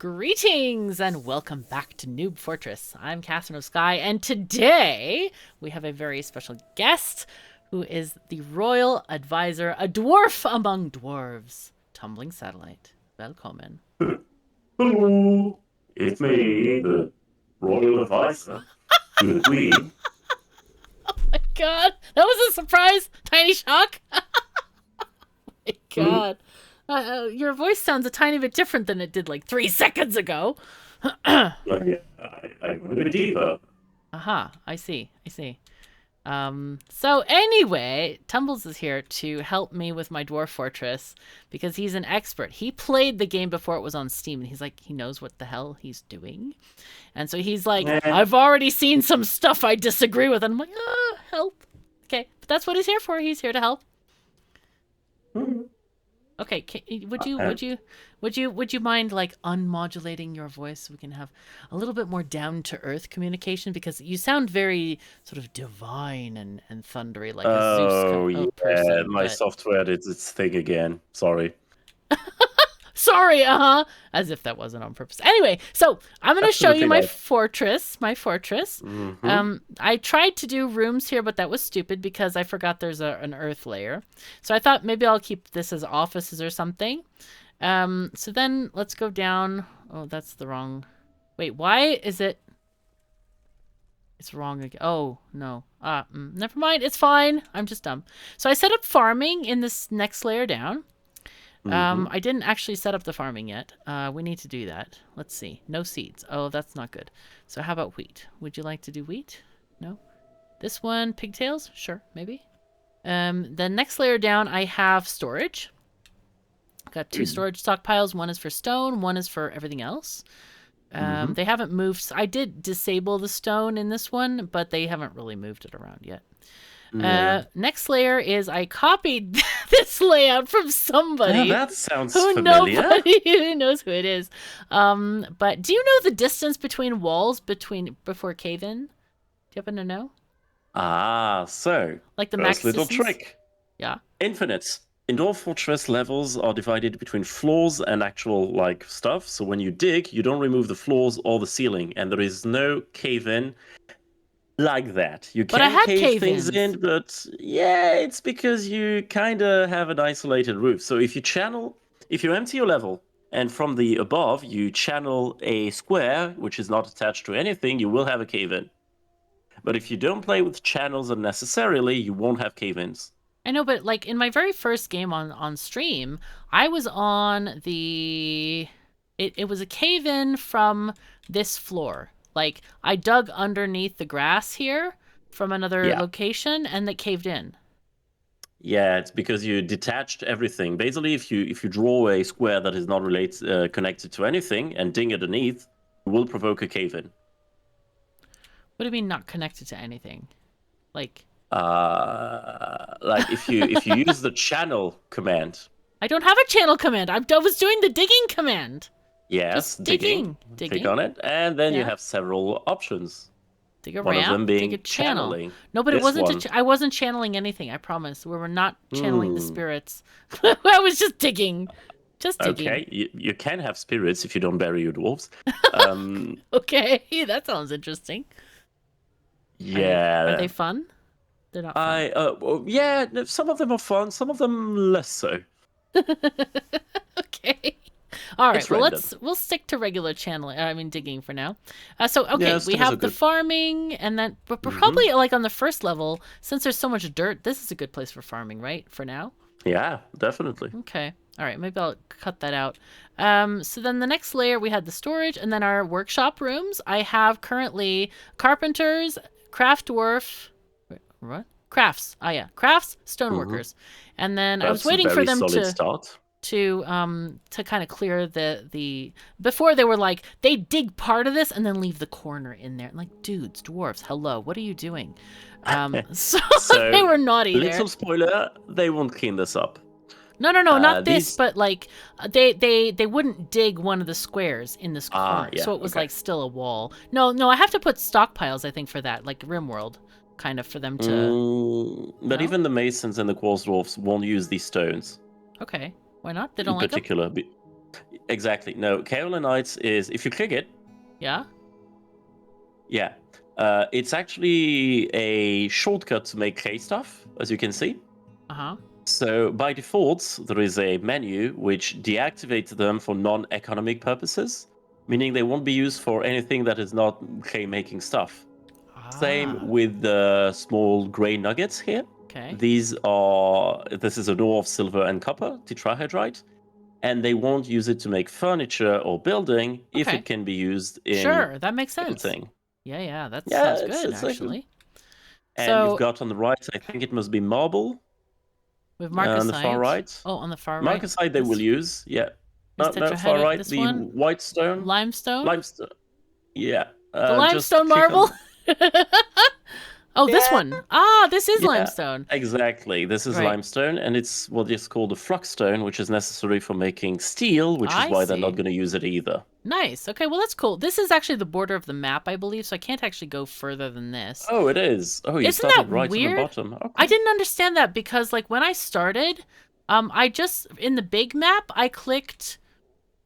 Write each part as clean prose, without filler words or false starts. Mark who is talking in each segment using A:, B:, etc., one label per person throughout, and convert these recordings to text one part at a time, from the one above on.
A: Greetings and welcome back to Noob Fortress. I'm KatherineOfSky, and today we have a very special guest who is the royal advisor, a dwarf among dwarves, Tumbling Satellite. Welcome.
B: Hello, it's me, the royal advisor to the queen.
A: Oh my god, that was a surprise, tiny shock. Oh my god. Your voice sounds a tiny bit different than it did like 3 seconds ago.
B: I went a bit deeper.
A: Aha, I see. So anyway, Tumbles is here to help me with my dwarf fortress because he's an expert. He played the game before it was on Steam, and he's like, he knows what the hell he's doing. And so he's like, I've already seen some stuff I disagree with. And I'm like, help. Okay, but that's what he's here for. He's here to help. Okay, would you mind like unmodulating your voice so we can have a little bit more down to earth communication, because you sound very sort of divine and thundery like a Zeus person.
B: My software did its thing again. Sorry.
A: Sorry, as if that wasn't on purpose. Anyway, so I'm going to show you my fortress. I tried to do rooms here, but that was stupid because I forgot there's an earth layer. So I thought maybe I'll keep this as offices or something. So then let's go down. Oh, that's the wrong. Wait, why is it? It's wrong again. Oh, no. Never mind. It's fine. I'm just dumb. So I set up farming in this next layer down. I didn't actually set up the farming yet. We need to do that. Let's see. No seeds. Oh, that's not good. So how about wheat? Would you like to do wheat? No? This one, pigtails? Sure, maybe. The next layer down, I have storage. Got 2 storage stockpiles. One is for stone. One is for everything else. They haven't moved. I did disable the stone in this one, but they haven't really moved it around yet. Next layer is I copied this layout from somebody.
B: That sounds familiar.
A: Who knows who it is. But do you know the distance between walls before cave-in? Do you happen to know?
B: So
A: like the
B: first little trick.
A: Yeah.
B: Infinite. Indoor fortress levels are divided between floors and actual like stuff. So when you dig, you don't remove the floors or the ceiling, and there is no cave-in. Like that. You can cave things in, but yeah, it's because you kind of have an isolated roof. So if you empty your level and from the above you channel a square which is not attached to anything, you will have a cave-in. But if you don't play with channels unnecessarily, you won't have cave-ins.
A: I know, but like in my very first game on stream, I was on the... It was a cave-in from this floor. Like, I dug underneath the grass here from another location, and it caved in.
B: Yeah, it's because you detached everything. Basically, if you draw a square that is not connected to anything and dig underneath, it will provoke a cave-in.
A: What do you mean not connected to anything? Like
B: if you use the channel command.
A: I don't have a channel command. I was doing the digging command.
B: Yes, digging. Click on it, and then you have several options.
A: Dig a ramp,
B: one of them being
A: dig a channel.
B: Channeling.
A: No, but it wasn't. I wasn't channeling anything. I promise. We were not channeling the spirits. I was just digging.
B: Okay, you can have spirits if you don't bury your dwarves.
A: Okay, that sounds interesting.
B: Yeah.
A: Are they fun? They're not fun.
B: Yeah, some of them are fun. Some of them less so.
A: Okay. All right, well, we'll stick to regular digging for now. We have the farming, and then but probably like on the first level, since there's so much dirt, this is a good place for farming, right? For now.
B: Yeah, definitely.
A: Okay. All right, maybe I'll cut that out. So then the next layer, we had the storage, and then our workshop rooms. I have currently carpenters, craft dwarf, what? Crafts. Crafts, stoneworkers, and then I was waiting for them to kind of clear the before they were like, they dig part of this and then leave the corner in there. Like, dudes, dwarves, hello, what are you doing? So they were naughty there.
B: Little spoiler, they won't clean this up.
A: No, not this, but like they wouldn't dig one of the squares in this corner, so it was like still a wall. No, I have to put stockpiles, I think, for that, like RimWorld, kind of, for them to.
B: But even the masons and the quartz dwarfs won't use these stones.
A: Okay. Why not? They don't like them?
B: In particular. exactly. No, kaolinites is, if you click it,
A: Yeah?
B: yeah, it's actually a shortcut to make clay stuff, as you can see.
A: Uh-huh.
B: So by default, there is a menu which deactivates them for non-economic purposes, meaning they won't be used for anything that is not clay making stuff. Same
A: Ah.
B: with the small gray nuggets here.
A: Okay.
B: This is an ore of silver and copper, tetrahydrite, and they won't use it to make furniture or building if
A: Okay.
B: it can be used in
A: Sure, that makes sense.
B: painting.
A: Yeah, that
B: Yeah,
A: sounds good,
B: it's like,
A: actually.
B: and you've
A: So,
B: got on the right, I think it must be marble.
A: with
B: On the far
A: marcasite.
B: right,
A: Oh, on the far right.
B: marcasite they will use. Yeah,
A: This
B: no, far
A: tetrahedral.
B: right,
A: This
B: the
A: one?
B: white stone,
A: Limestone?
B: limestone. Yeah,
A: The
B: just
A: limestone
B: click
A: marble?
B: on.
A: Oh, this
B: Yeah,
A: one. Ah, this is
B: yeah,
A: limestone.
B: exactly. This is
A: Right.
B: limestone, and it's what is called a flux stone, which is necessary for making steel, which is
A: I
B: why they're not
A: see.
B: going to use it either.
A: Nice. Okay, well, that's cool. This is actually the border of the map, I believe, so I can't actually go further than this.
B: Oh, it is. Oh, you
A: Isn't that
B: started right on the
A: weird?
B: bottom.
A: I
B: Okay.
A: didn't understand that because, like, when I started, I just, in the big map, I clicked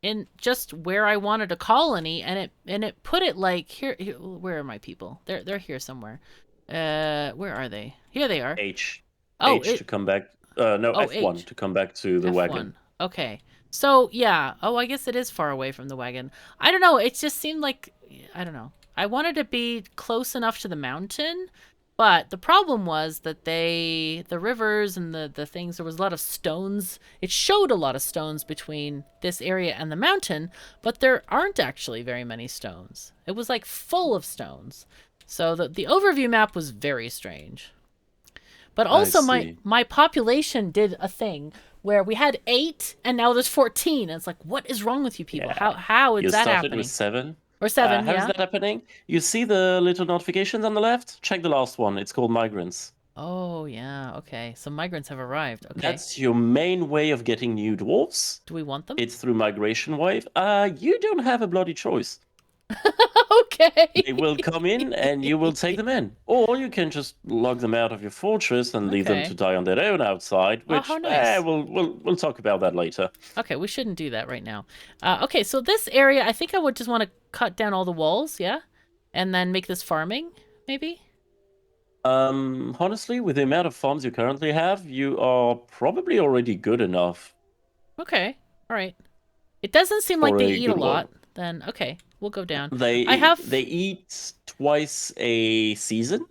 A: in just where I wanted a colony, and it put it like here. Where are my people? They're here somewhere. Where are they? Here they are.
B: H
A: Oh,
B: to come back. No,
A: oh,
B: F1
A: H.
B: to come back to the wagon.
A: F1. Okay. So, yeah. Oh, I guess it is far away from the wagon. I don't know. It just seemed like, I don't know. I wanted to be close enough to the mountain, but the problem was that the rivers and the things, there was a lot of stones. It showed a lot of stones between this area and the mountain, but there aren't actually very many stones. It was like full of stones. So the overview map was very strange. But also my population did a thing where we had 8 and now there's 14. And it's like, what is wrong with you people?
B: Yeah.
A: How is
B: You
A: that
B: started
A: happening?
B: with 7.
A: Or 7,
B: How is
A: yeah.
B: that happening? You see the little notifications on the left? Check the last one. It's called migrants.
A: Oh, yeah. Okay. So migrants have arrived. Okay.
B: That's your main way of getting new dwarves.
A: Do we want them?
B: It's through migration wave. You don't have a bloody choice.
A: Okay.
B: They will come in and you will take them in. Or you can just log them out of your fortress and leave them
A: Okay.
B: to die on their own outside,
A: Oh,
B: which
A: how nice.
B: we'll talk about that later.
A: Okay, we shouldn't do that right now. Okay, so this area, I think I would just want to cut down all the walls, yeah? And then make this farming, maybe?
B: Honestly, with the amount of farms you currently have, you are probably already good enough.
A: Okay. All right. It doesn't seem like
B: For
A: they
B: a
A: eat a
B: good
A: lot.
B: one.
A: Then, okay, we'll go down.
B: They eat twice a season.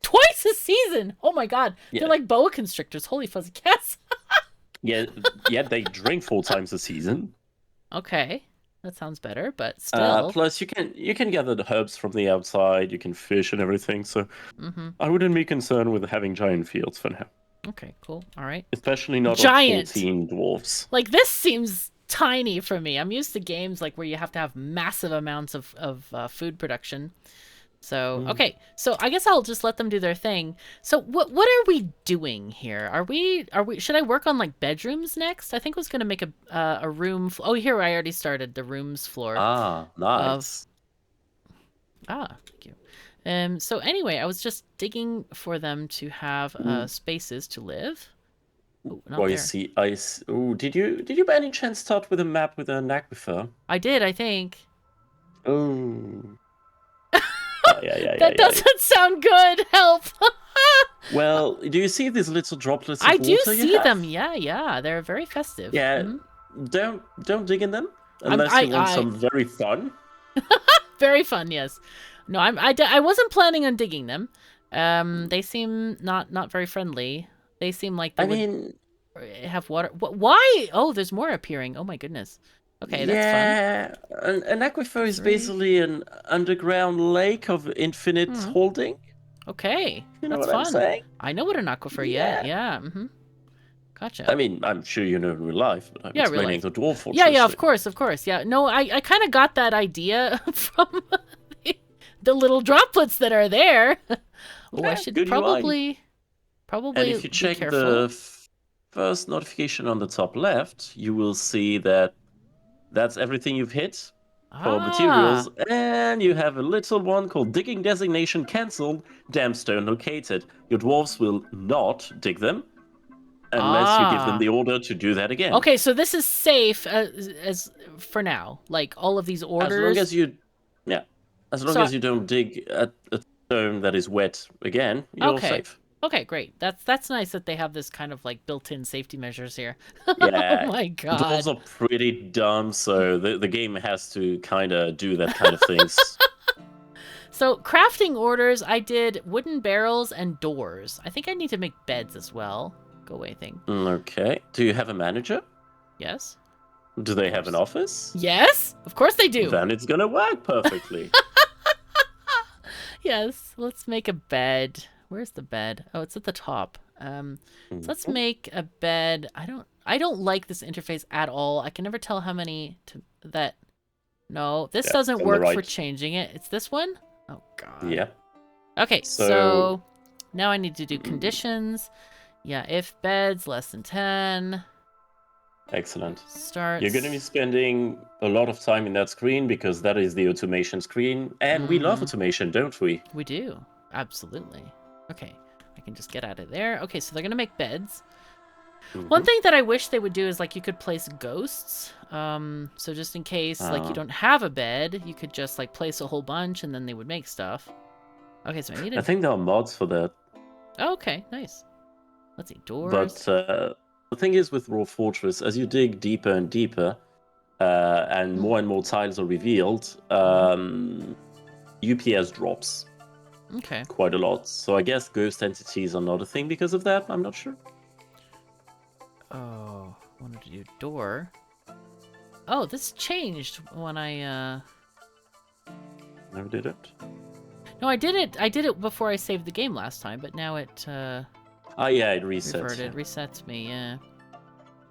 A: Twice a season. Oh my god.
B: Yeah.
A: They're like boa constrictors. Holy fuzzy cats.
B: Yeah, they drink 4 times a season.
A: Okay. That sounds better, but still.
B: Plus, you can gather the herbs from the outside. You can fish and everything. So I wouldn't be concerned with having giant fields for now.
A: Okay, cool. All right.
B: Especially not
A: Giant.
B: of 14 dwarves.
A: Like, this seems tiny for me. I'm used to games like where you have to have massive amounts of food production. So, okay. So I guess I'll just let them do their thing. So what are we doing here? Are we should I work on like bedrooms next? I think I was going to make a room. Oh, here I already started the rooms floor.
B: Ah, nice.
A: Thank you. So anyway, I was just digging for them to have spaces to live. Oh, not
B: Oh,
A: there.
B: you see, oh, did you by any chance start with a map with an aquifer?
A: I did, I think.
B: Oh. Yeah.
A: That doesn't sound good. Help.
B: Well, do you see these little droplets of
A: I
B: water
A: do
B: you
A: see
B: have?
A: them. Yeah. They're very festive.
B: Yeah. Don't dig in them unless you want some very fun.
A: Very fun, yes. No, I wasn't planning on digging them. They seem not very friendly. They seem like they would have water. Why? Oh, there's more appearing. Oh my goodness. Okay, that's
B: fun. An aquifer is basically an underground lake of infinite holding.
A: Okay,
B: you know
A: that's
B: what
A: fun.
B: I'm saying?
A: I know what an aquifer. Yeah. Gotcha.
B: I mean, I'm sure you know in real life, but I'm explaining the dwarf fortress.
A: Yeah, of course. Yeah, no, I kind of got that idea from the little droplets that are there. I should probably
B: And if you check
A: careful.
B: the first notification on the top left, you will see that that's everything you've hit for materials, and you have a little one called digging designation cancelled, dam stone located. Your dwarves will not dig them unless you give them the order to do that again.
A: Okay, so this is safe as for now. Like all of these orders.
B: As long as you, as long as you don't dig a stone that is wet again, you're safe.
A: Okay, great. That's nice that they have this kind of like built-in safety measures here.
B: Yeah.
A: Oh my god.
B: Dwarves are pretty dumb, so the game has to kind of do that kind of things.
A: So crafting orders, I did wooden barrels and doors. I think I need to make beds as well. Go away thing.
B: Okay. Do you have a manager?
A: Yes.
B: Do they have an office?
A: Yes, of course they do.
B: Then it's gonna work perfectly.
A: Yes, let's make a bed. Where's the bed? Oh, it's at the top. So let's make a bed. I don't like this interface at all. I can never tell how many No, this doesn't work for changing it. It's this one? Oh god.
B: Yeah.
A: Okay, so now I need to do conditions. Yeah, if beds less than 10.
B: Excellent.
A: Starts.
B: You're going to be spending a lot of time in that screen because that is the automation screen. And we love automation, don't we?
A: We do. Absolutely. Okay, I can just get out of there. Okay, so they're going to make beds. One thing that I wish they would do is like you could place ghosts. So just in case like you don't have a bed, you could just like place a whole bunch and then they would make stuff. Okay, so I
B: think there are mods for that.
A: Oh, okay, nice. Let's see, doors.
B: But the thing is with Raw Fortress, as you dig deeper and deeper, and more tiles are revealed, UPS drops.
A: Okay.
B: Quite a lot. So I guess ghost entities are not a thing because of that. I'm not sure.
A: Oh, I wanted to do door. Oh, this changed when I
B: Never did it.
A: No, I did it. I did it before I saved the game last time, but now it
B: Oh yeah, it resets.
A: Reverted, resets me, yeah.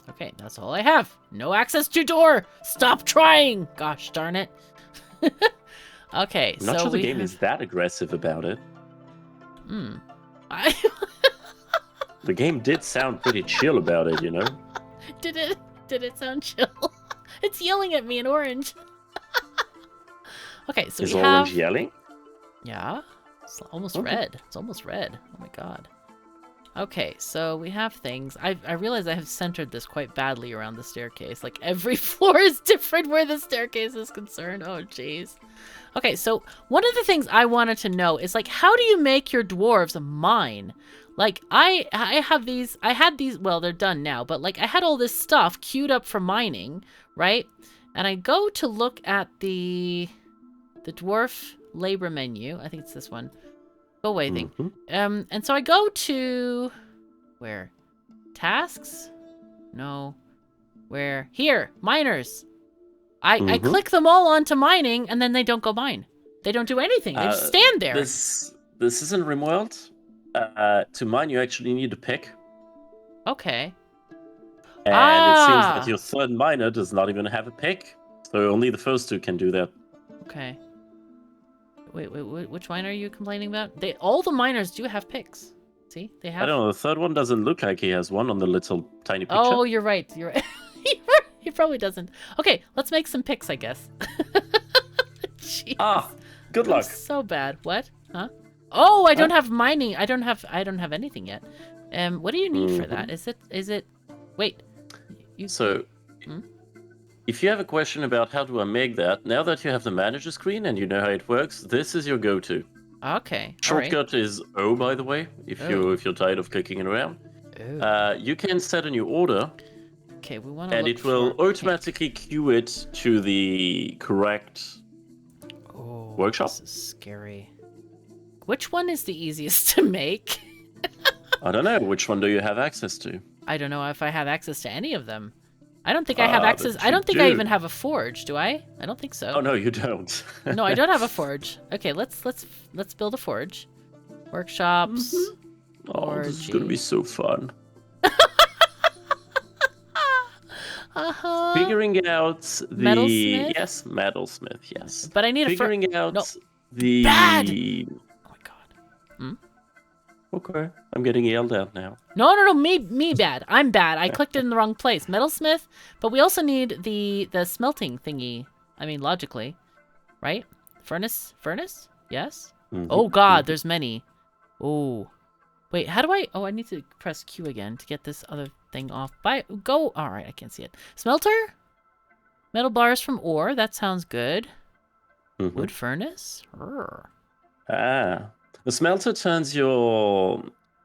A: Okay, that's all I have. No access to door. Stop trying. Gosh darn it. Okay,
B: I'm not sure the game is that aggressive about it. The game did sound pretty chill about it, you know?
A: Did it sound chill? It's yelling at me in orange. Okay, so
B: is orange yelling?
A: Yeah. It's almost red. It's almost red. Oh my god. Okay, so we have things. I realize I have centered this quite badly around the staircase. Like every floor is different where the staircase is concerned. Oh jeez. Okay, so one of the things I wanted to know is like, how do you make your dwarves mine? Like I had these, well, they're done now, but like I had all this stuff queued up for mining, right? And I go to look at the dwarf labor menu. I think it's this one. Go away thing. And so I go to where? Tasks? No. Where? Here, miners. I click them all onto mining and then they don't go mine. They don't do anything. They just stand there.
B: This isn't RimWorld. To mine you actually need a pick.
A: Okay.
B: And it seems that your third miner does not even have a pick. So only the first two can do that.
A: Okay. Wait, which miner are you complaining about? All the miners do have picks. See? They have.
B: I don't know, the third one doesn't look like he has one on the little tiny picture.
A: Oh, you're right. You're right. He probably doesn't. Okay, let's make some picks, I guess. Jeez.
B: Good luck.
A: So bad. What? Huh? Oh, I don't have mining. I don't have anything yet. What do you need for that? Is it wait.
B: If you have a question about how do I make that, now that you have the manager screen and you know how it works, this is your go-to.
A: Okay.
B: Shortcut is O, by the way, if you're tired of clicking around. You can set a new order.
A: Okay, we want to.
B: And it will automatically queue it to the correct workshop.
A: This is scary. Which one is the easiest to make?
B: I don't know. Which one do you have access to?
A: I don't know if I have access to any of them. I don't think I have access. I don't think I even have a forge. Do I? I don't think so.
B: Oh no, you don't.
A: No, I don't have a forge. Okay, let's build a forge. Workshops.
B: Oh, this is gonna be so fun. Figuring out the metalsmith, yes.
A: But I need
B: figuring out the
A: bad. Oh my god.
B: Okay, I'm getting yelled at now.
A: No, me bad. I'm bad. I clicked it in the wrong place. Metalsmith, but we also need the smelting thingy. I mean, logically, right? Furnace? Yes. Oh god, there's many. Oh, Wait, how do I... Oh, I need to press Q again to get this other thing off. Go... All right, I can't see it. Smelter? Metal bars from ore. That sounds good. Wood furnace? Urgh.
B: Ah. The smelter turns your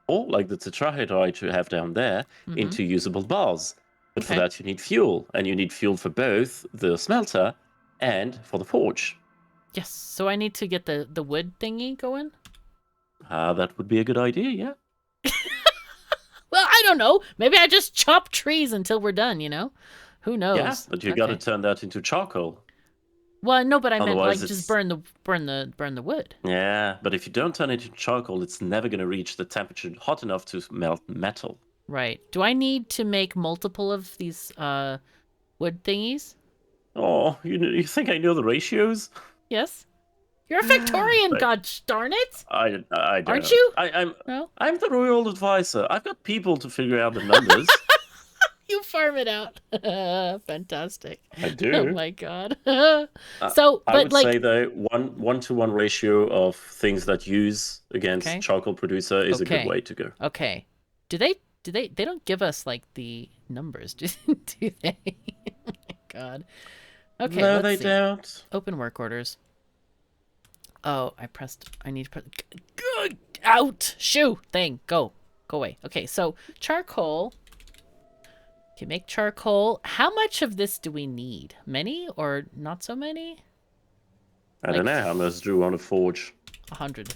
B: ore, like the tetrahedrite you have down there, into usable bars. But for that, you need fuel. And you need fuel for both the smelter and for the forge.
A: Yes, so I need to get the wood thingy going?
B: That would be a good idea, yeah.
A: Well, I don't know. Maybe I just chop trees until we're done, you know? Who knows?
B: Yeah, but you gotta turn that into charcoal.
A: Well, no, but I meant
B: Otherwise
A: like just burn the wood.
B: Yeah, but if you don't turn it into charcoal, it's never gonna reach the temperature hot enough to melt metal.
A: Right. Do I need to make multiple of these wood thingies?
B: Oh, you think I know the ratios?
A: Yes. You're a Victorian, gosh darn it!
B: I don't.
A: Aren't you?
B: No? I'm the royal advisor. I've got people to figure out the numbers.
A: You farm it out. Fantastic.
B: I do.
A: Oh my god. I would
B: say though, 1-to-1 ratio of things that use against charcoal producer is a good way to go.
A: Okay. Do they don't give us like the numbers, do they? Oh my god. Okay.
B: No, they don't.
A: Open work orders. Oh, I need to press out shoo thing. Go away. Okay, so charcoal. Okay, make charcoal. How much of this do we need? Many or not so many?
B: I don't know how much do you want to forge.
A: 100.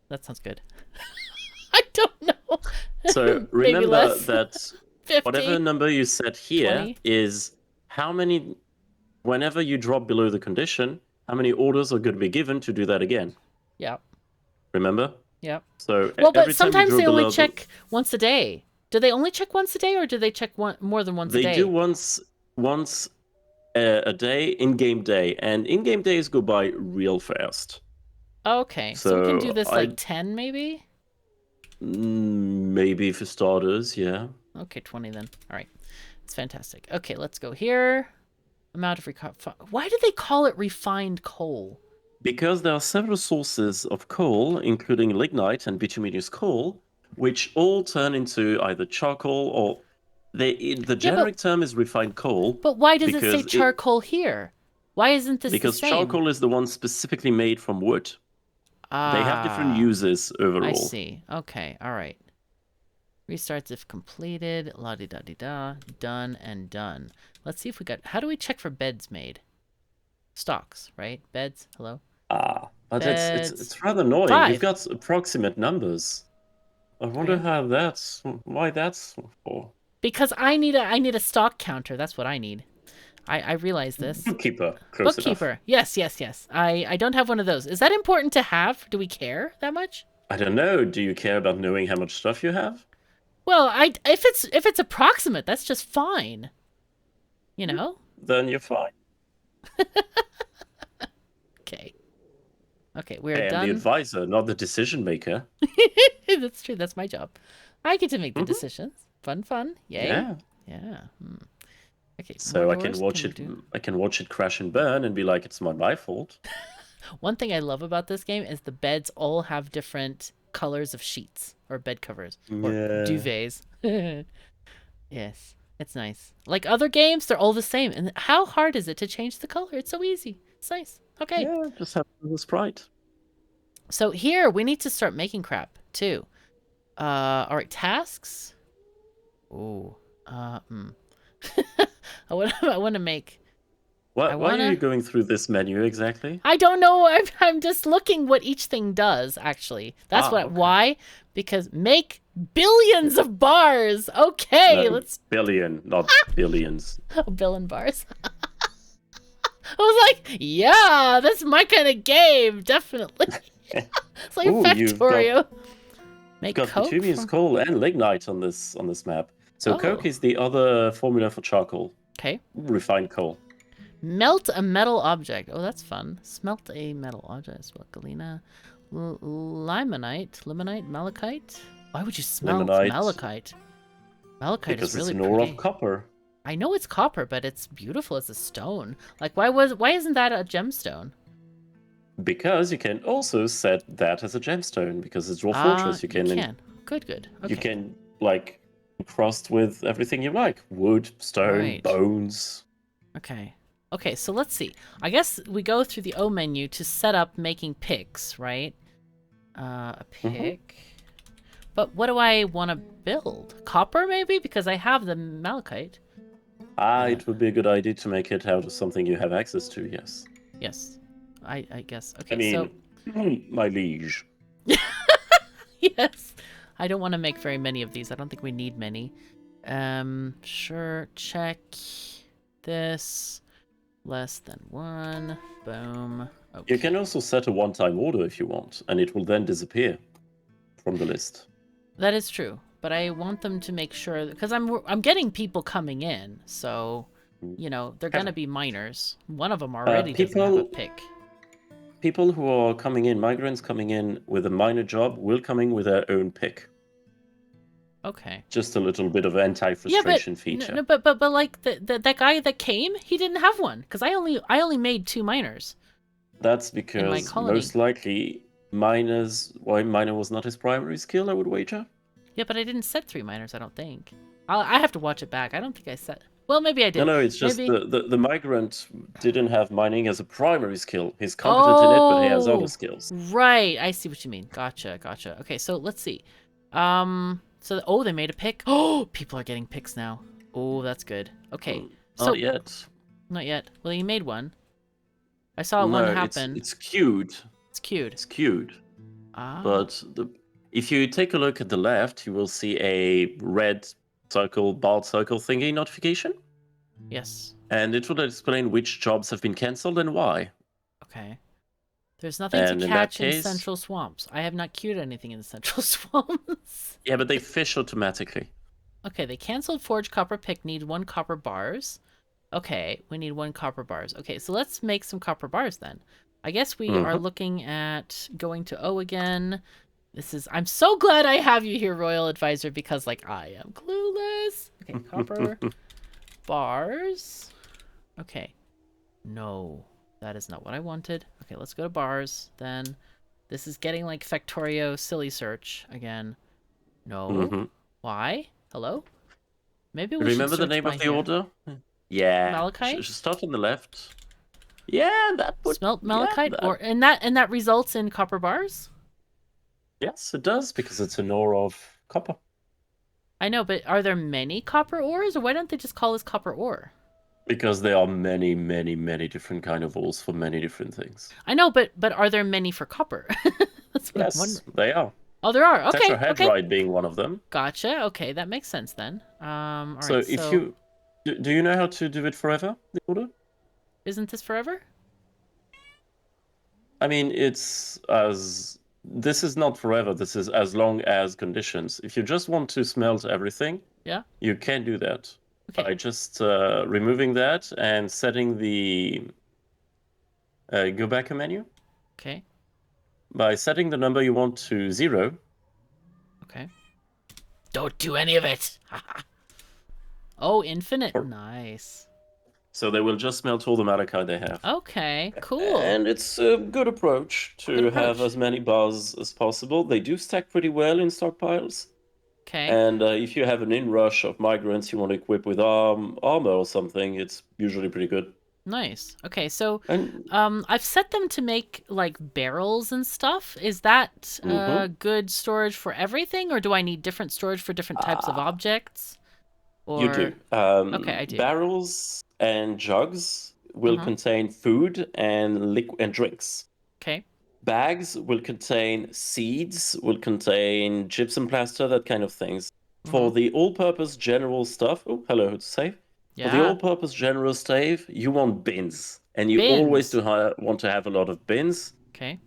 A: That sounds good. I don't know.
B: So remember that
A: 50,
B: whatever number you set here
A: 20.
B: is how many, whenever you drop below the condition, how many orders are going to be given to do that again.
A: Yep.
B: Remember?
A: Yep.
B: So
A: well, but sometimes they only check once a day. Do they only check once a day, or do they check more than once a day?
B: They do once a day, in-game day, and in-game days go by real fast.
A: Okay, so we can do this like 10 maybe?
B: Maybe for starters, yeah.
A: Okay, 20 then. All right. It's fantastic. Okay, let's go here. Amount of why do they call it refined coal?
B: Because there are several sources of coal, including lignite and bituminous coal, which all turn into either charcoal or the generic term is refined coal.
A: But why does it say charcoal here? Why isn't this the same?
B: Because charcoal is the one specifically made from wood. They have different uses overall.
A: I see. Okay, all right. Restarts if completed. La-di-da-di-da. Done and done. Let's see if we got... How do we check for beds made? Stocks, right? Beds. Hello?
B: But it's rather annoying.
A: 5.
B: You've got approximate numbers. I wonder why that's for.
A: Because I need a stock counter. That's what I need. I realize this.
B: Bookkeeper.
A: Bookkeeper. Enough. Yes. I don't have one of those. Is that important to have? Do we care that much?
B: I don't know. Do you care about knowing how much stuff you have?
A: Well, if it's approximate, that's just fine. You know?
B: Then you're fine.
A: Okay, we're done.
B: I'm the advisor, not the decision maker.
A: That's true. That's my job. I get to make the decisions. Fun. Yay. Yeah. Okay.
B: So I can watch it. I can watch it crash and burn and be like, it's not my fault.
A: One thing I love about this game is the beds all have different colors of sheets or bed covers or duvets. Yes, it's nice. Like other games, they're all the same. And how hard is it to change the color? It's so easy. It's nice. Okay.
B: Yeah, just have the sprite.
A: So here we need to start making crap too. All right, tasks. Ooh. I want to make.
B: Why are you going through this menu exactly?
A: I don't know. I'm just looking what each thing does. Actually, that's why. Because make billions of bars. Okay,
B: no, let's billion, not billions.
A: Oh, billion bars. I was like, yeah, that's my kind of game, definitely. It's like Factorio.
B: Make coke. Got bituminous coal and lignite on this map. So coke is the other formula for charcoal.
A: Okay.
B: Refined coal.
A: Melt a metal object. Oh, that's fun. Smelt a metal object. Galena. Limonite, malachite. Why would you smelt malachite? Malachite
B: because
A: is really
B: it's an ore of copper.
A: I know it's copper, but it's beautiful as a stone. Like, why isn't that a gemstone?
B: Because you can also set that as a gemstone. Because it's Dwarf Fortress, you can
A: good, good. Okay.
B: You can, like, encrust with everything you like. Wood, stone, bones.
A: Okay. Okay, so let's see. I guess we go through the O menu to set up making picks, right? A pick. But what do I want to build? Copper, maybe? Because I have the malachite.
B: It would be a good idea to make it out of something you have access to, yes.
A: Yes. I guess. Okay,
B: I mean, my liege.
A: Yes. I don't want to make very many of these. I don't think we need many. Sure. Check this. Less than 1. Boom. Okay.
B: You can also set a one-time order if you want, and it will then disappear from the list.
A: That is true, but I want them to make sure because I'm getting people coming in, so you know they're gonna be miners. One of them already doesn't have a pick.
B: People who are coming in, migrants coming in with a minor job, will come in with their own pick.
A: Okay.
B: Just a little bit of anti-frustration feature.
A: No, but like that guy that came, he didn't have one because I only made 2 miners.
B: That's because most likely miner was not his primary skill, I would wager.
A: Yeah, but I didn't set 3 miners, I don't think. I have to watch it back. I don't think I set. Well, maybe I did.
B: No, it's just the migrant didn't have mining as a primary skill. He's competent in it, but he has other skills.
A: Right, I see what you mean. Gotcha. Okay, so let's see. So they made a pick. Oh, people are getting picks now. Oh, that's good. Okay. So
B: Not yet.
A: Not yet. Well, you made one. I saw one happen.
B: It's queued.
A: It's queued.
B: It's queued. But if you take a look at the left, you will see a red circle, barred circle thingy notification.
A: Yes.
B: And it will explain which jobs have been cancelled and why.
A: Okay. There's nothing to catch in central swamps. I have not queued anything in the central swamps.
B: Yeah, but they fish automatically.
A: Okay, they canceled forge copper pick. Need 1 copper bars. Okay, we need 1 copper bars. Okay, so let's make some copper bars then. I guess we are looking at going to O again. I'm so glad I have you here, Royal Advisor, because, like, I am clueless. Okay, copper bars. Okay. No, that is not what I wanted. Okay, let's go to bars, then. This is getting, like, Factorio silly search again. No. Why? Hello? Maybe we
B: remember the name of the order? Yeah.
A: Malachite?
B: Start on the left. Yeah, that would...
A: Smelt malachite? And that results in copper bars?
B: Yes, it does, because it's an ore of copper.
A: I know, but are there many copper ores, or why don't they just call this copper ore?
B: Because there are many, many, many different kind of ores for many different things.
A: I know, but are there many for copper? That's what I'm wondering.
B: They are.
A: Oh, there are. Okay.
B: Tetrahedrite being one of them.
A: Gotcha. Okay, that makes sense then. All right,
B: so if you... Do you know how to do it forever, the order?
A: Isn't this forever?
B: I mean, it's as... This is not forever. This is as long as conditions. If you just want to smelt everything, you can do that. Okay. By just removing that and setting the... go back a menu.
A: Okay.
B: By setting the number you want to 0.
A: Okay. Don't do any of it. Oh, infinite. Nice.
B: So they will just melt all the malachite they have.
A: Okay, cool.
B: And it's a good approach to have as many bars as possible. They do stack pretty well in stockpiles.
A: Okay.
B: And if you have an inrush of migrants you want to equip with armor or something, it's usually pretty good.
A: Nice. Okay, so I've set them to make like barrels and stuff. Is that good storage for everything, or do I need different storage for different types of objects? Or...
B: You do.
A: Okay, I do.
B: Barrels and jugs will contain food and drinks.
A: Okay.
B: Bags will contain seeds, will contain gypsum plaster, that kind of things. For the all-purpose general stuff... Oh, hello, save. Yeah. For the all-purpose general stuff, you want bins. And you always want to have a lot of bins.
A: Okay.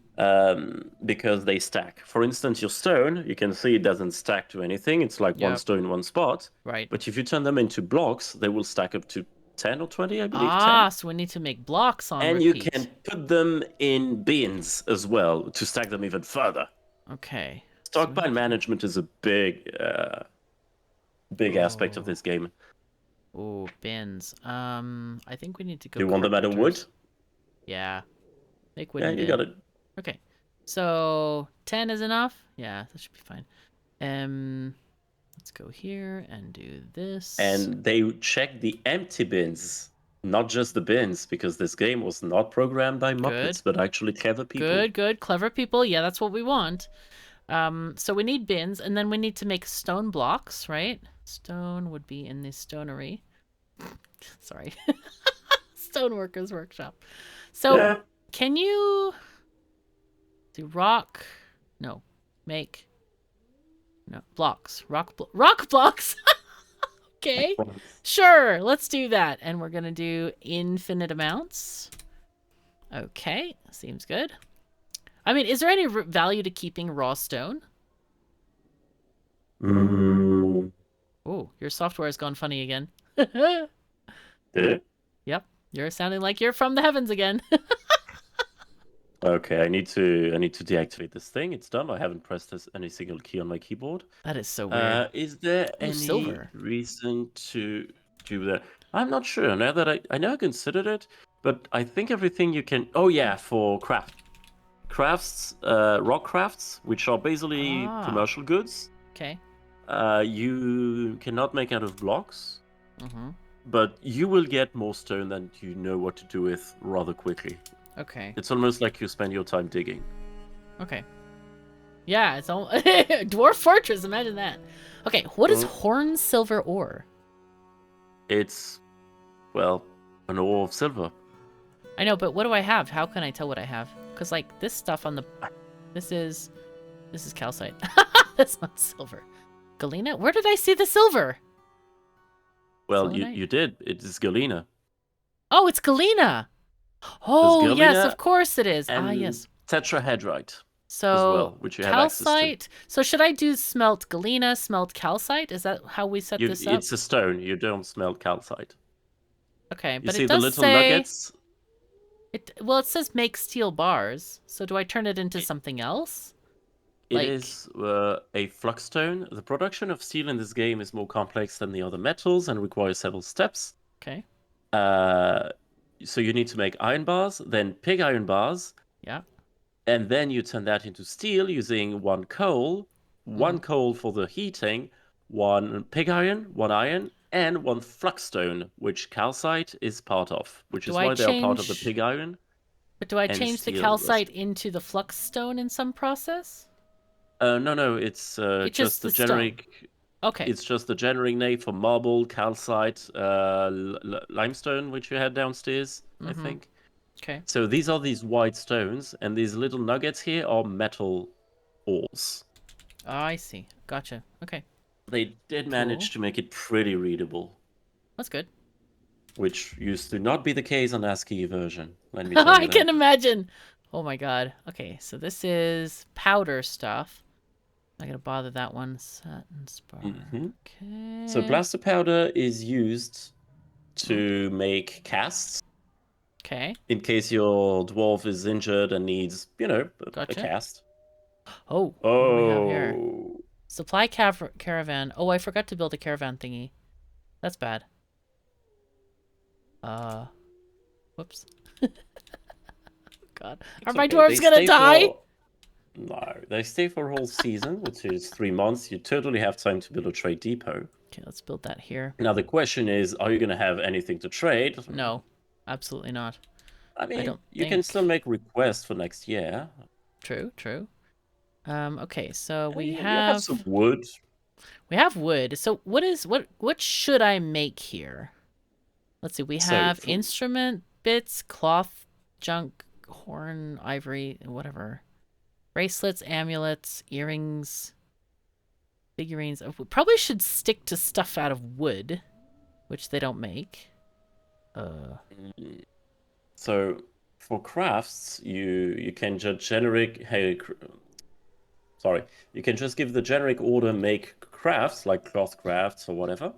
B: Because they stack. For instance, your stone, you can see it doesn't stack to anything. It's like one stone in one spot.
A: Right.
B: But if you turn them into blocks, they will stack up to 10 or 20, I believe. 10.
A: So we need to make blocks on
B: and
A: repeat.
B: You can put them in bins as well to stack them even further.
A: Okay.
B: Stockpile management is a big aspect of this game.
A: Oh, bins. I think we need to go.
B: Do you want them out of wood?
A: Yeah. Make wooden.
B: Yeah, you got it.
A: Okay. So 10 is enough? Yeah, that should be fine. Let's go here and do this.
B: And they check the empty bins, not just the bins, because this game was not programmed by Muppets, but actually clever people.
A: Good, clever people. Yeah, that's what we want. So we need bins, and then we need to make stone blocks, right? Stone would be in the stonery. Sorry. Stoneworkers workshop. So can you do rock? No. Make. No. Blocks. Rock blocks. Okay. Sure. Let's do that. And we're going to do infinite amounts. Okay. Seems good. I mean, is there any value to keeping raw stone? Oh, your software has gone funny again.
B: Did it?
A: Yep. You're sounding like you're from the heavens again.
B: Okay, I need to deactivate this thing. It's done. I haven't pressed any single key on my keyboard.
A: That is so weird.
B: Is there any reason to do that? I'm not sure. Now that I never considered it, but I think everything you can. Oh yeah, for crafts, rock crafts, which are basically commercial goods.
A: Okay.
B: You cannot make out of blocks. But you will get more stone than you know what to do with rather quickly.
A: Okay.
B: It's almost like you spend your time digging.
A: Okay. Yeah, it's all Dwarf Fortress, imagine that. Okay, what is horn silver ore?
B: It's, well, an ore of silver.
A: I know, but what do I have? How can I tell what I have? Because, like, this stuff on the... This is calcite. That's not silver. Galena? Where did I see the silver?
B: Well, you did. It is galena.
A: Oh, it's galena. Oh, yes, of course it is. Yes.
B: Tetrahedrite.
A: So,
B: as well, which you have
A: calcite. So, should I do smelt galena, smelt calcite? Is that how we set this up?
B: It's a stone. You don't smelt calcite.
A: Okay,
B: but
A: it does
B: see the little nuggets?
A: Well, it says make steel bars. So, do I turn it into something else?
B: It is a flux stone. The production of steel in this game is more complex than the other metals and requires several steps.
A: Okay.
B: So you need to make iron bars, then pig iron bars.
A: Yeah.
B: And then you turn that into steel using one coal for the heating, one pig iron, one iron, and one flux stone, which calcite is part of, which is why they are part of the pig iron.
A: But do I change the calcite into the flux stone in some process?
B: No, it's just the generic.
A: Stone. Okay.
B: It's just the generic name for marble, calcite, limestone, which you had downstairs, I think.
A: Okay.
B: So these are these white stones, and these little nuggets here are metal ores.
A: Oh, I see. Gotcha. Okay.
B: They did manage to make it pretty readable.
A: That's good.
B: Which used to not be the case on ASCII version. Let me tell you
A: I can imagine. Oh my god. Okay, so this is powder stuff. I'm not gonna bother that one. Satin spar. Okay.
B: So blaster powder is used to make casts.
A: Okay.
B: In case your dwarf is injured and needs, a cast.
A: Oh. What do we have here? Supply caravan. Oh, I forgot to build a caravan thingy. That's bad. Whoops. God. Are my dwarves gonna die?
B: No, they stay for a whole season, which is 3 months. You totally have time to build a trade depot.
A: Okay, let's build that here.
B: Now the question is, are you going to have anything to trade?
A: No, absolutely not.
B: I mean, you can still make requests for next year.
A: True. Okay, so we
B: have some wood.
A: We have wood. So what should I make here? Let's see. We have instrument bits, cloth, junk, horn, ivory, whatever. Bracelets, amulets, earrings, figurines. We probably should stick to stuff out of wood, which they don't make.
B: So for crafts, you can just you can just give the generic order make crafts like cloth crafts or whatever.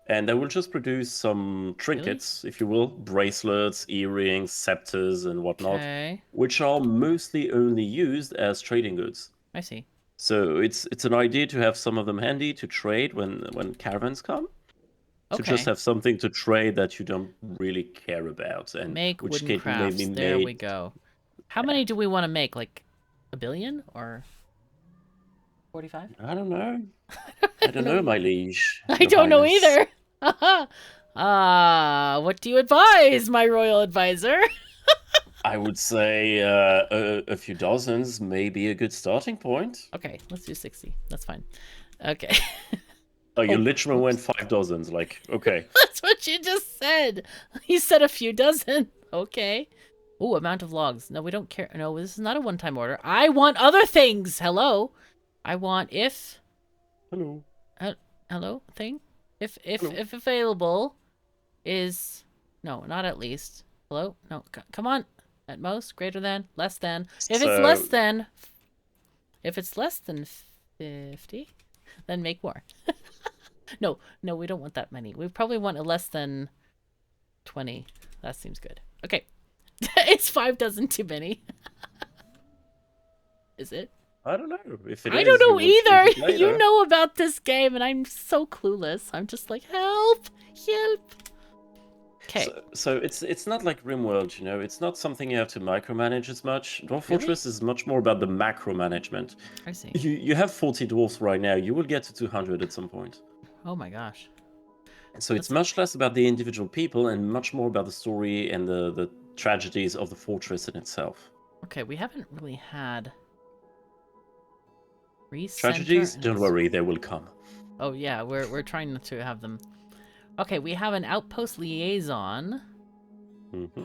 B: And they will just produce some trinkets, if you will, bracelets, earrings, scepters, and whatnot, which are mostly only used as trading goods.
A: I see.
B: So it's an idea to have some of them handy to trade when caravans come. To just have something to trade that you don't really care about. And
A: make wooden crafts. There we go. How many do we want to make? Like 1 billion or? 45?
B: I don't know. I don't know, my liege.
A: I
B: Your
A: don't know
B: Highness.
A: either. What do you advise, my royal advisor?
B: I would say a few dozens may be a good starting point.
A: Okay, let's do 60. That's fine. Okay.
B: Oh, you
A: Oh,
B: literally
A: oops.
B: went 5 dozens. Like, okay.
A: That's what you just said. You said a few dozen. Okay. Ooh, amount of logs. No, we don't care. No, this is not a one-time order. I want other things. Hello. I want if.
B: Hello.
A: Hello thing. If
B: Hello.
A: if available, is no, not at least. Hello. No, come on. At most, greater than, less than. If it's less than. If it's less than 50, then make more. No, we don't want that many. We probably want a less than 20. That seems good. Okay. It's 5 dozen too many. Is it?
B: I don't know. If it
A: I
B: is,
A: don't know
B: you will
A: either.
B: choose it later.
A: You know about this game, and I'm so clueless. I'm just like, help! Okay.
B: So it's not like RimWorld, you know. It's not something you have to micromanage as much. Dwarf
A: Really?
B: Fortress is much more about the macro management.
A: I see.
B: You have 40 dwarfs right now. You will get to 200 at some point.
A: Oh my gosh.
B: So it's much less about the individual people and much more about the story and the tragedies of the fortress in itself.
A: Okay, we haven't really had
B: Tragedies? Don't worry, they will come.
A: Oh yeah, we're trying not to have them. Okay, we have an outpost liaison.
B: Mm-hmm.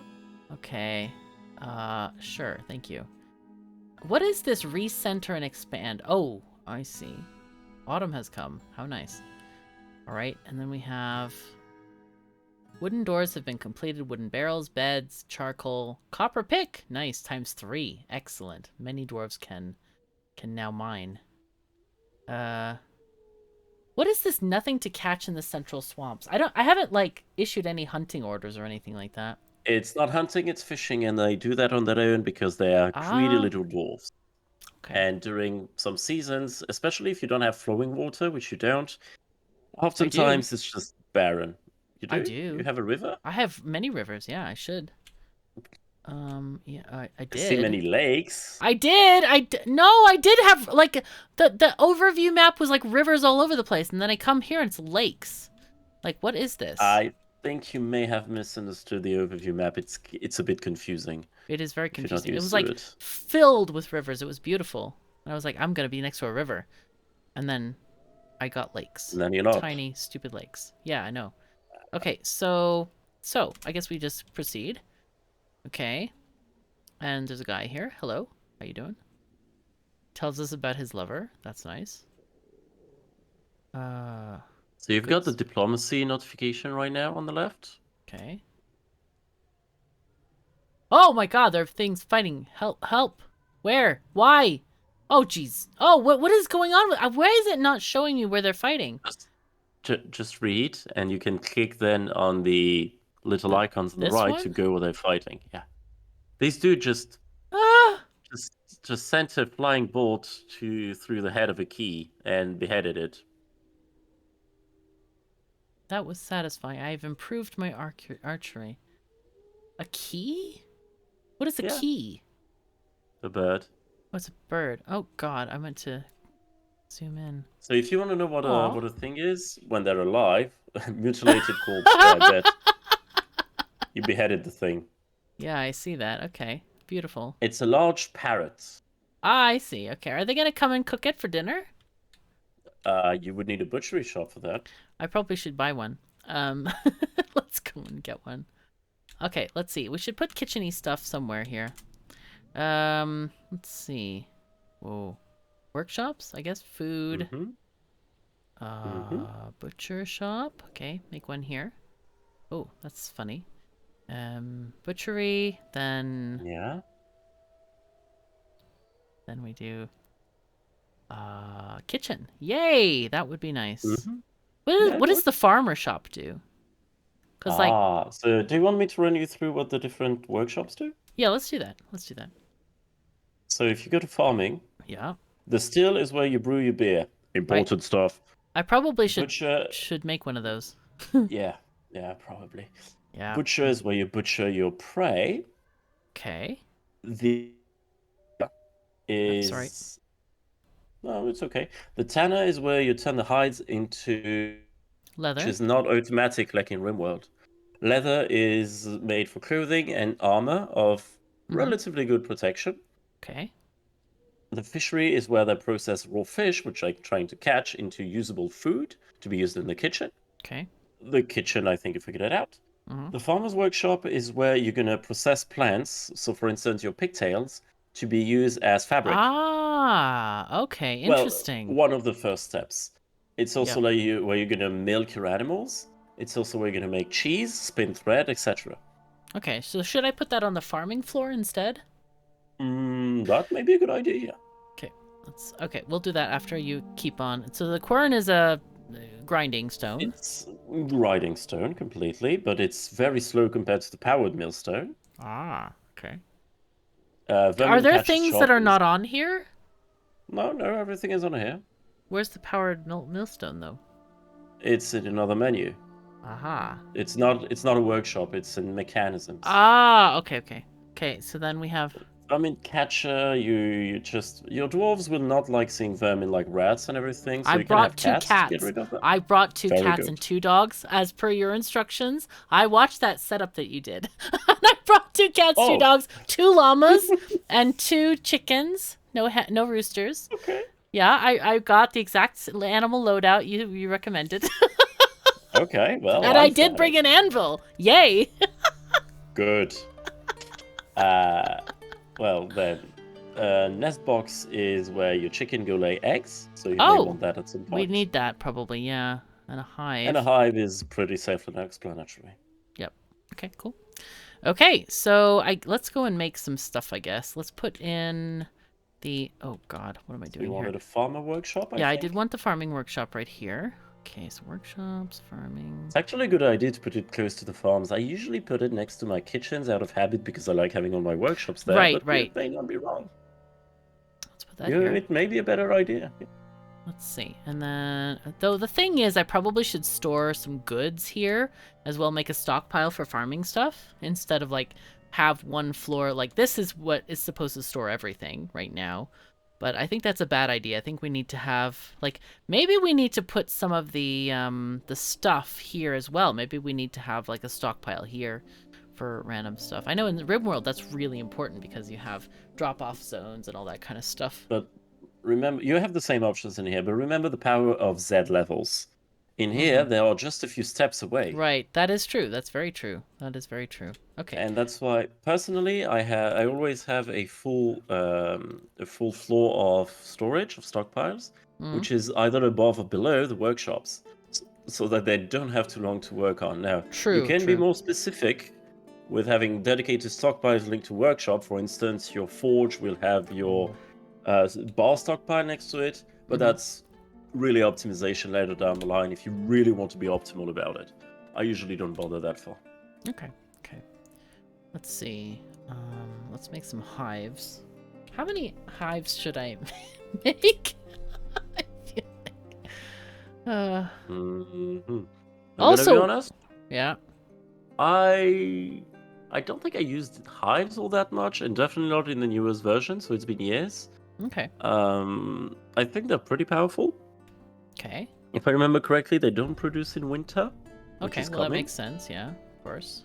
A: Okay. Sure, thank you. What is this recenter and expand? Oh, I see. Autumn has come. How nice. Alright, and then we have wooden doors have been completed, wooden barrels, beds, charcoal, copper pick. Nice, ×3. Excellent. Many dwarves can now mine. What is this nothing to catch in the central swamps? I haven't like issued any hunting orders or anything like that.
B: It's not hunting, it's fishing, and they do that on their own because they are greedy little dwarves.
A: Okay.
B: And during some seasons, especially if you don't have flowing water, which you don't, oftentimes it's just barren. You do?
A: I do.
B: You have a river?
A: I have many rivers, yeah, I should. Yeah, I did.
B: I see many lakes.
A: I did. No, I did have like the overview map was like rivers all over the place, and then I come here and it's lakes. Like, what is this?
B: I think you may have misunderstood the overview map. It's a bit confusing.
A: It is very confusing. It was
B: like
A: filled with rivers. It was beautiful. And I was like, I'm gonna be next to a river, and then I got lakes.
B: And then you're not.
A: Tiny, stupid lakes. Yeah, I know. Okay, so I guess we just proceed. Okay. And there's a guy here. Hello. How you doing? Tells us about his lover. That's nice.
B: So you've got the diplomacy notification right now on the left.
A: Okay. Oh my god, there are things fighting. Help. Where? Why? Oh jeez. Oh, what is going on? Why is it not showing me where they're fighting?
B: Just read, and you can click then on the little icons on the right to go where they're fighting. Yeah. These dudes just sent a flying bolt through the head of a key and beheaded it.
A: That was satisfying. I've improved my archery. A key? What is a key?
B: A bird.
A: Oh, it's a bird. Oh god, I meant to zoom in.
B: So if you want to know what a thing is when they're alive, mutilated corpse, I bet. You beheaded the thing.
A: Yeah, I see that. Okay. Beautiful.
B: It's a large parrot.
A: Ah, I see. Okay. Are they going to come and cook it for dinner?
B: You would need a butchery shop for that.
A: I probably should buy one. Let's go and get one. Okay, let's see. We should put kitchen-y stuff somewhere here. Let's see. Whoa. Workshops, I guess. Food. Butcher shop. Okay, make one here. Oh, that's funny. Butchery, then...
B: Yeah.
A: Then we do... kitchen. Yay! That would be nice. What does the farmer shop do?
B: So do you want me to run you through what the different workshops do?
A: Yeah, let's do that.
B: So if you go to farming...
A: Yeah.
B: The still is where you brew your beer. Imported stuff.
A: I probably should make one of those.
B: Yeah, probably.
A: Yeah.
B: Butcher is where you butcher your prey.
A: Okay.
B: The is...
A: Sorry.
B: No, it's okay. The tanner is where you turn the hides into,
A: Leather.
B: which is not automatic like in RimWorld. Leather is made for clothing and armor of relatively good protection.
A: Okay.
B: The fishery is where they process raw fish, which I'm trying to catch, into usable food to be used in the kitchen.
A: Okay.
B: The kitchen, I think you figured it out. The farmer's workshop is where you're going to process plants, so for instance, your pigtails, to be used as fabric.
A: Ah, okay.
B: Well,
A: Interesting.
B: one of the first steps. It's also
A: Yep.
B: like where you're going to milk your animals. It's also where you're going to make cheese, spin thread, etc.
A: Okay, so should I put that on the farming floor instead?
B: That may be a good idea.
A: Okay, okay. We'll do that after you keep on. So the quern is a grinding stone.
B: It's grinding stone completely, but it's very slow compared to the powered millstone.
A: Ah, okay.
B: Vermin
A: Are there
B: Patch's
A: things
B: shop
A: that are
B: is...
A: not on here?
B: No, everything is on here.
A: Where's the powered millstone though?
B: It's in another menu.
A: Aha.
B: It's not a workshop, it's in mechanisms.
A: Ah, okay. So then we have...
B: I mean, catcher, you just... Your dwarves will not like seeing vermin like rats and everything, so
A: I
B: you can have
A: brought two
B: cats to get rid of them.
A: I brought two
B: Very
A: cats
B: good.
A: and 2 dogs as per your instructions. I watched that setup that you did. And I brought 2 cats, 2 dogs, 2 llamas, and 2 chickens. No roosters.
B: Okay.
A: Yeah, I got the exact animal loadout you recommended.
B: Okay, well,
A: And I did bring an anvil. Yay!
B: Good. Well then, nest box is where your chicken go lay eggs, so you may want that at some point.
A: We need that probably, yeah. And a hive.
B: And a hive is pretty self-explanatory.
A: Yep. Okay, cool. Okay, so let's go and make some stuff, I guess. Let's put in the... Oh god, what am I doing here?
B: You wanted a farmer workshop, I think?
A: I did want the farming workshop right here. Okay, so workshops, farming...
B: It's actually a good idea to put it close to the farms. I usually put it next to my kitchens out of habit because I like having all my workshops there.
A: Right.
B: You may not be wrong.
A: Let's put that here.
B: It may be a better idea.
A: Let's see. And then, though the thing is, I probably should store some goods here as well, make a stockpile for farming stuff instead of like have one floor. Like this is what is supposed to store everything right now. But I think that's a bad idea. I think we need to have, like, maybe we need to put some of the stuff here as well. Maybe we need to have, like, a stockpile here for random stuff. I know in the RimWorld that's really important because you have drop-off zones and all that kind of stuff.
B: But remember, you have the same options in here, but remember the power of Z levels. In here, they are just a few steps away.
A: Right, that is true. That's very true. That is very true. Okay.
B: And that's why, personally, I always have a full floor of storage of stockpiles, which is either above or below the workshops, so that they don't have too long to work on. Now, you can be more specific with having dedicated stockpiles linked to workshop. For instance, your forge will have your bar stockpile next to it, but that's really optimization later down the line if you really want to be optimal about it. I usually don't bother that far.
A: Okay. Let's see. Let's make some hives. How many hives should I make? I feel like...
B: Also, to be honest,
A: yeah.
B: I don't think I used hives all that much, and definitely not in the newest version, so it's been years.
A: Okay.
B: I think they're pretty powerful.
A: Okay.
B: If I remember correctly, they don't produce in winter.
A: Okay, well that makes sense, yeah, of course.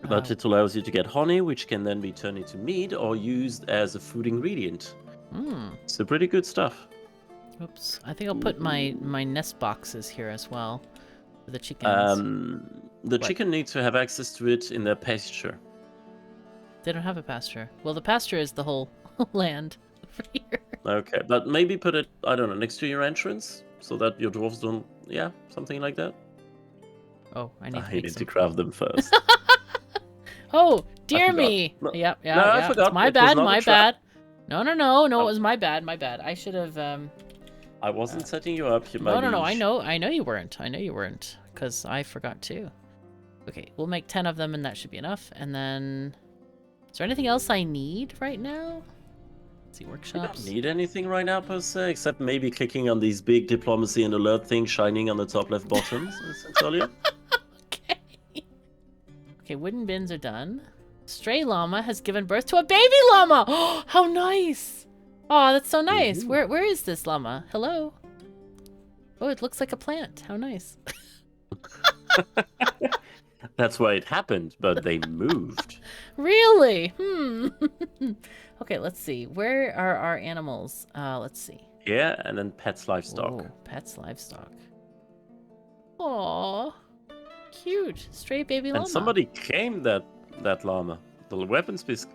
B: But it allows you to get honey, which can then be turned into mead or used as a food ingredient. So pretty good stuff.
A: Oops, I think I'll put my nest boxes here as well for the chickens.
B: The chicken needs to have access to it in their pasture.
A: They don't have a pasture. Well, the pasture is the whole land over here.
B: Okay, but maybe put it, I don't know, next to your entrance so that your dwarves don't, something like that.
A: Oh, I need
B: to craft them first.
A: Oh, dear me. Yep.
B: I forgot.
A: My bad. No, it was my bad. I should have...
B: I wasn't setting you up.
A: No, I know you weren't. Because I forgot too. Okay, we'll make 10 of them and that should be enough. And then... Is there anything else I need right now? Let's see, workshops.
B: You don't need anything right now per se, except maybe clicking on these big diplomacy and alert things shining on the top left bottoms, as I tell you.
A: Okay, wooden bins are done. Stray llama has given birth to a baby llama! Oh, how nice! Oh, that's so nice. Where is this llama? Hello. Oh, it looks like a plant. How nice.
B: That's why it happened, but they moved.
A: Really? Okay, let's see. Where are our animals? Let's see.
B: Yeah, and then pets, livestock.
A: Oh, pets, livestock. Aww. Cute. Stray baby llama.
B: And somebody claimed that llama. The weaponsmith.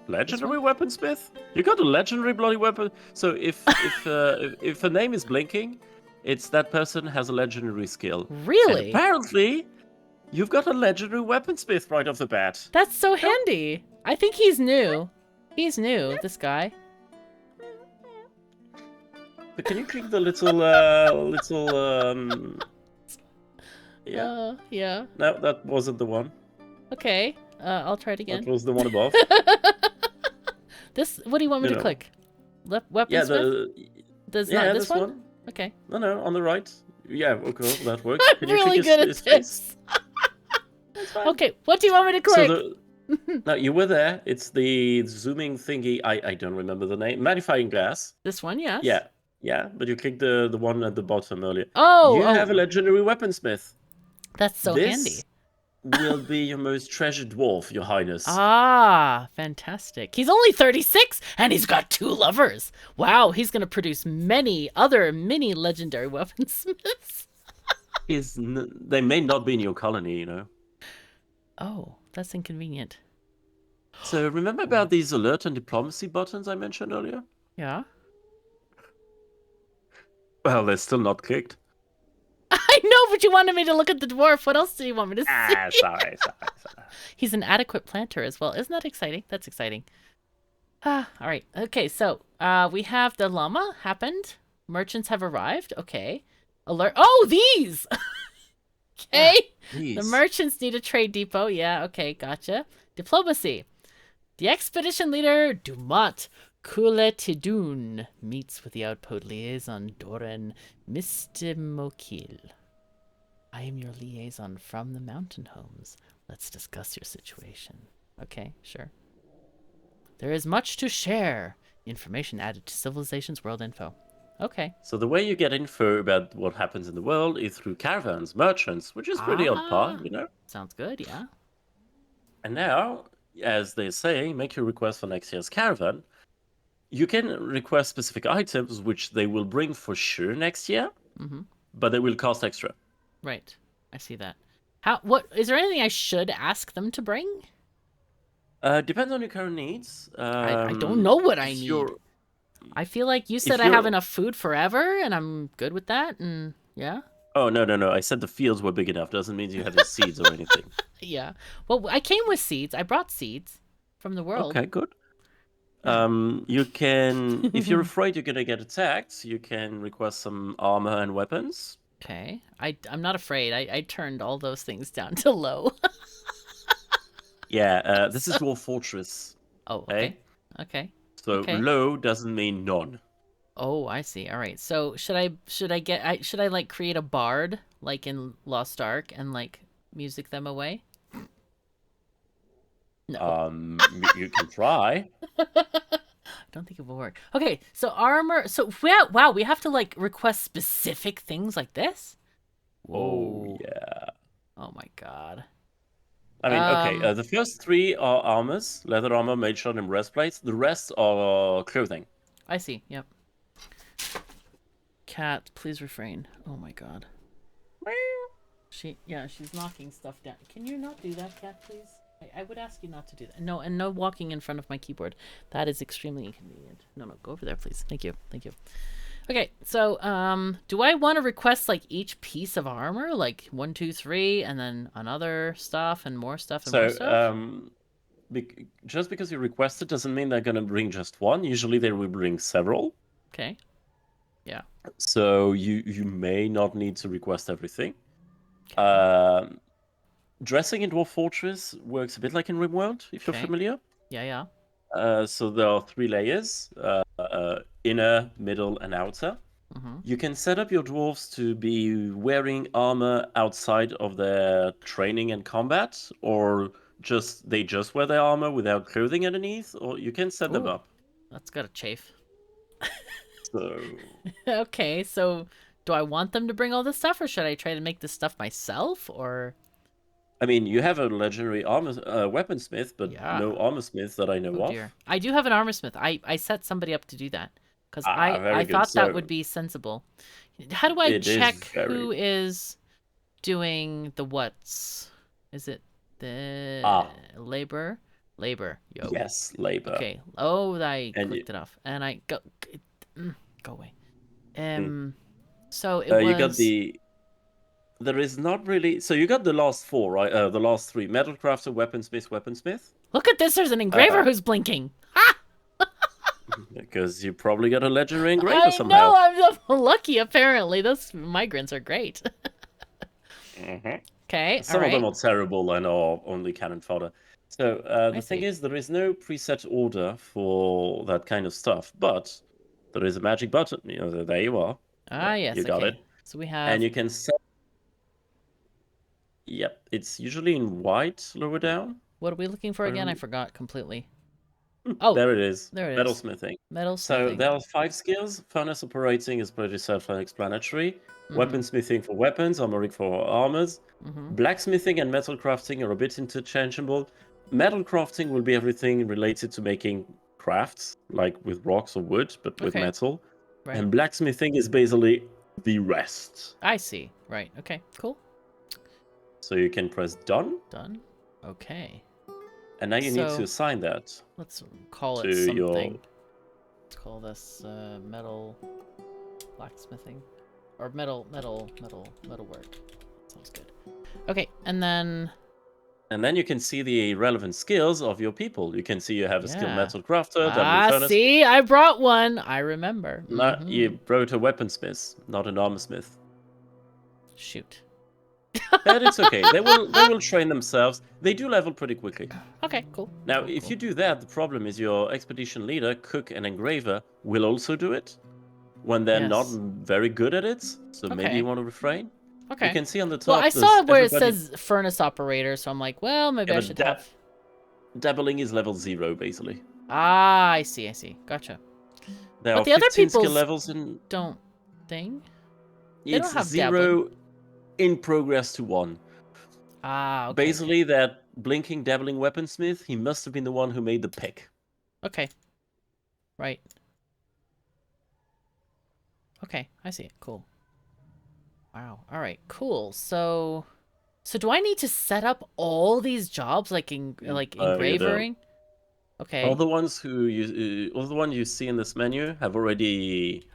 B: Legendary weaponsmith? You got a legendary bloody weapon? So if a name is blinking, it's that person has a legendary skill.
A: Really?
B: And apparently, you've got a legendary weaponsmith right off the bat.
A: That's so handy. I think he's new. He's new, this guy.
B: But can you click the little yeah.
A: Yeah.
B: No, that wasn't the one.
A: Okay. I'll try it again.
B: That was the one above.
A: This. What do you want me to click? Weaponsmith?
B: Yeah,
A: this one? Okay.
B: No, on the right. Yeah, okay, that works.
A: I'm really good at this. Okay, what do you want me to click?
B: No, you were there. It's the zooming thingy. I don't remember the name. Magnifying glass.
A: This one, yes.
B: Yeah, but you clicked the one at the bottom earlier.
A: Oh,
B: you have a legendary weaponsmith.
A: That's so handy.
B: Will be your most treasured dwarf, your highness.
A: Ah, fantastic. He's only 36 and he's got 2 lovers. Wow, he's going to produce many other mini legendary weaponsmiths.
B: They may not be in your colony, you know.
A: Oh, that's inconvenient.
B: So remember about these alert and diplomacy buttons I mentioned earlier?
A: Yeah.
B: Well, they're still not clicked.
A: I know, but you wanted me to look at the dwarf. What else do you want me to see?
B: Sorry.
A: He's an adequate planter as well. Isn't that exciting? That's exciting. All right. Okay, so we have the llama happened. Merchants have arrived. Okay. Alert. Oh, these! Okay. The merchants need a trade depot. Yeah, okay, gotcha. Diplomacy. The expedition leader, Dumat Kuletidun, meets with the outpost liaison, Doran Mistimokil. I am your liaison from the mountain homes. Let's discuss your situation. Okay, sure. There is much to share. Information added to Civilization's World Info. Okay.
B: So the way you get info about what happens in the world is through caravans, merchants, which is pretty on par, you know?
A: Sounds good, yeah.
B: And now, as they say, make your request for next year's caravan. You can request specific items, which they will bring for sure next year, but they will cost extra.
A: Right. I see that. What is there anything I should ask them to bring?
B: Depends on your current needs.
A: I don't know what I need. I feel like you said I have enough food forever, and I'm good with that, and yeah.
B: Oh, no. I said the fields were big enough. Doesn't mean you have the seeds or anything.
A: Yeah. Well, I came with seeds. I brought seeds from the world.
B: Okay, good. You can, if you're afraid you're going to get attacked, you can request some armor and weapons.
A: Okay. I'm not afraid. I turned all those things down to low.
B: Yeah, this is your fortress.
A: Oh, okay. Okay.
B: So low doesn't mean none.
A: Oh, I see. All right. So should I like create a bard like in Lost Ark and like music them away? No.
B: You can try.
A: I don't think it will work. Okay, so armor. So wow, we have to like request specific things like this. Whoa.
B: Oh yeah.
A: Oh my god.
B: I mean, okay. The first 3 are armors: leather armor, mage shot, and breastplates. The rest are clothing.
A: I see. Yep. Cat, please refrain. Oh my god. She's knocking stuff down. Can you not do that, Cat, please? I would ask you not to do that. No, and no walking in front of my keyboard. That is extremely inconvenient. No, go over there, please. Thank you. Okay, so do I want to request like each piece of armor, like 1, 2, 3, and then another stuff and more stuff and more stuff?
B: Just because you request it doesn't mean they're gonna bring just one. Usually they will bring several.
A: Okay. Yeah.
B: So you may not need to request everything. Okay. Dressing in Dwarf Fortress works a bit like in RimWorld, if you're familiar.
A: Yeah.
B: So there are 3 layers, inner, middle, and outer. You can set up your dwarves to be wearing armor outside of their training and combat, or they just wear their armor without clothing underneath, or you can set them up.
A: That's gotta chafe.
B: So,
A: Okay, so do I want them to bring all this stuff, or should I try to make this stuff myself, or...
B: I mean, you have a legendary weaponsmith, but
A: Yeah.
B: no armorsmith that I know
A: Oh
B: of.
A: dear. I do have an armorsmith. I set somebody up to do that because
B: Ah,
A: I
B: very good.
A: thought that
B: So
A: would be sensible. How do I
B: it is
A: check
B: very
A: who is doing the whats? Is it the
B: ah
A: labor? Labor. Yo.
B: yes, labor.
A: Okay. Oh, I
B: And
A: clicked it off, and I go go away.
B: mm,
A: So it
B: you got
A: was.
B: the. There is not really. So you got the last four, right? The last three: metalcrafter, weaponsmith, weaponsmith.
A: Look at this. There's an engraver
B: Uh,
A: who's blinking. Ah!
B: because you probably got a legendary engraver
A: I
B: somehow.
A: know. I'm so lucky. Apparently, those migrants are great.
B: Hmm.
A: Okay. All
B: Some of them
A: right.
B: are terrible and are only cannon fodder. So
A: I
B: the thing
A: see.
B: is, there is no preset order for that kind of stuff, but there is a magic button. There you are.
A: Ah,
B: You
A: yes.
B: got
A: Okay.
B: it,
A: So we
B: and
A: have.
B: you can set. Yep, it's usually in white lower down.
A: What are we looking for
B: If I
A: again? I
B: remember.
A: forgot completely. Oh,
B: There it is.
A: there it is.
B: Metalsmithing.
A: Metal
B: So
A: smithing.
B: there are 5 skills. Furnace operating is pretty self-explanatory.
A: Mm-hmm.
B: Weaponsmithing for weapons, armoring for armors.
A: Mm-hmm.
B: Blacksmithing and metal crafting are a bit interchangeable. Metal crafting will be everything related to making crafts, like with rocks or wood, but with
A: Okay.
B: metal.
A: Right.
B: And blacksmithing is basically the rest.
A: I see. Right. Okay. Cool.
B: So you can press done,
A: Done. Okay.
B: and now you need to
A: So
B: assign that
A: let's call
B: to
A: it
B: your.
A: something. Let's call this metal blacksmithing, or metal work. Sounds good. Okay, and then
B: And then you can see the relevant skills of your people. You can see you have a skilled
A: yeah.
B: metal crafter, doubling
A: Ah,
B: furnace.
A: see, I brought one. I remember.
B: No,
A: Mm-hmm.
B: you wrote a weaponsmith, not an armorsmith.
A: Shoot.
B: But it's okay. They will train themselves. They do level pretty quickly.
A: Okay, cool.
B: Now,
A: Cool,
B: if
A: cool.
B: you do that, the problem is your expedition leader, cook, and engraver will also do it when they're not
A: Yes.
B: very good at it. So maybe you
A: Okay.
B: want to refrain. You
A: Okay.
B: can see on the
A: Well, I
B: top,
A: saw
B: there's
A: where it
B: everybody.
A: says furnace operator, so I'm like, well, maybe
B: Yeah,
A: I
B: but
A: should have.
B: dabbling is level 0, basically.
A: Ah, I see, I see. Gotcha.
B: There
A: But
B: are
A: the other
B: 15 skill
A: people's
B: levels in.
A: don't thing. They don't
B: It's
A: have dabbling.
B: 0 in progress to 1.
A: Ah, okay.
B: Basically, that blinking, dabbling weaponsmith, he must have been the one who made the pick.
A: Okay. Right. Okay, I see it. Cool. Wow. All right. Cool. So do I need to set up all these jobs like
B: You don't.
A: engravering?
B: All
A: Okay.
B: the ones all the ones you see in this menu have already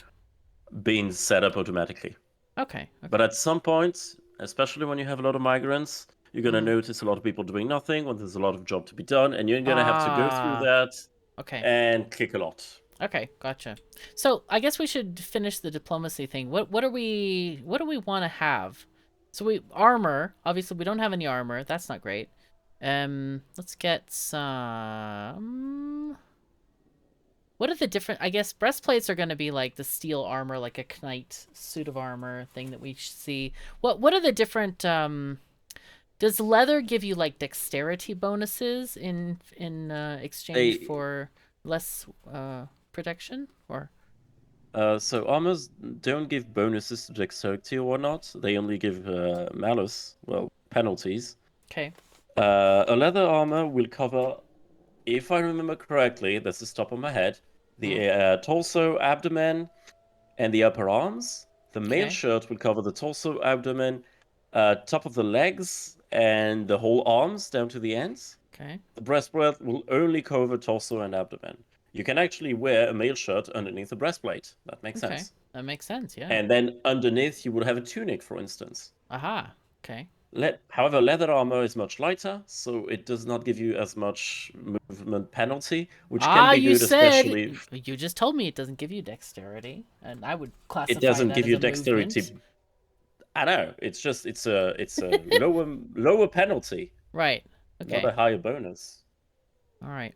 B: been set up automatically.
A: Okay.
B: But
A: Okay.
B: at some point, especially when you have a lot of migrants, you're gonna
A: Mhm.
B: notice a lot of people doing nothing when there's a lot of job to be done, and you're gonna have to go through
A: Ah.
B: that
A: Okay.
B: and click a lot.
A: Okay. Gotcha. So I guess we should finish the diplomacy thing. What do we want to have? So we armor. Obviously, we don't have any armor. That's not great. Let's get some. What are the different? I guess breastplates are going to be like the steel armor, like a knight suit of armor thing that we see. What are the different? Does leather give you like dexterity bonuses in exchange
B: They
A: for less protection or?
B: so armors don't give bonuses to dexterity or whatnot. They only give malus, well, penalties.
A: Okay.
B: A leather armor will cover, if I remember correctly, that's the top of my head, the torso, abdomen, and the upper arms. The mail
A: Okay.
B: shirt will cover the torso, abdomen, top of the legs, and the whole arms down to the ends.
A: Okay.
B: The breastplate will only cover torso and abdomen. You can actually wear a mail shirt underneath the breastplate. That makes
A: Okay.
B: sense.
A: That makes sense. Yeah.
B: And then underneath, you would have a tunic, for instance.
A: Aha. Okay.
B: However, leather armor is much lighter, so it does not give you as much movement penalty, which can
A: Ah,
B: be
A: you
B: good,
A: said
B: especially.
A: you just told me it doesn't give you dexterity, and I would
B: It
A: classify
B: doesn't
A: that
B: give
A: as
B: you
A: a movement.
B: dexterity. I know. It's a lower penalty,
A: Right.
B: not
A: Okay.
B: a higher bonus.
A: All right.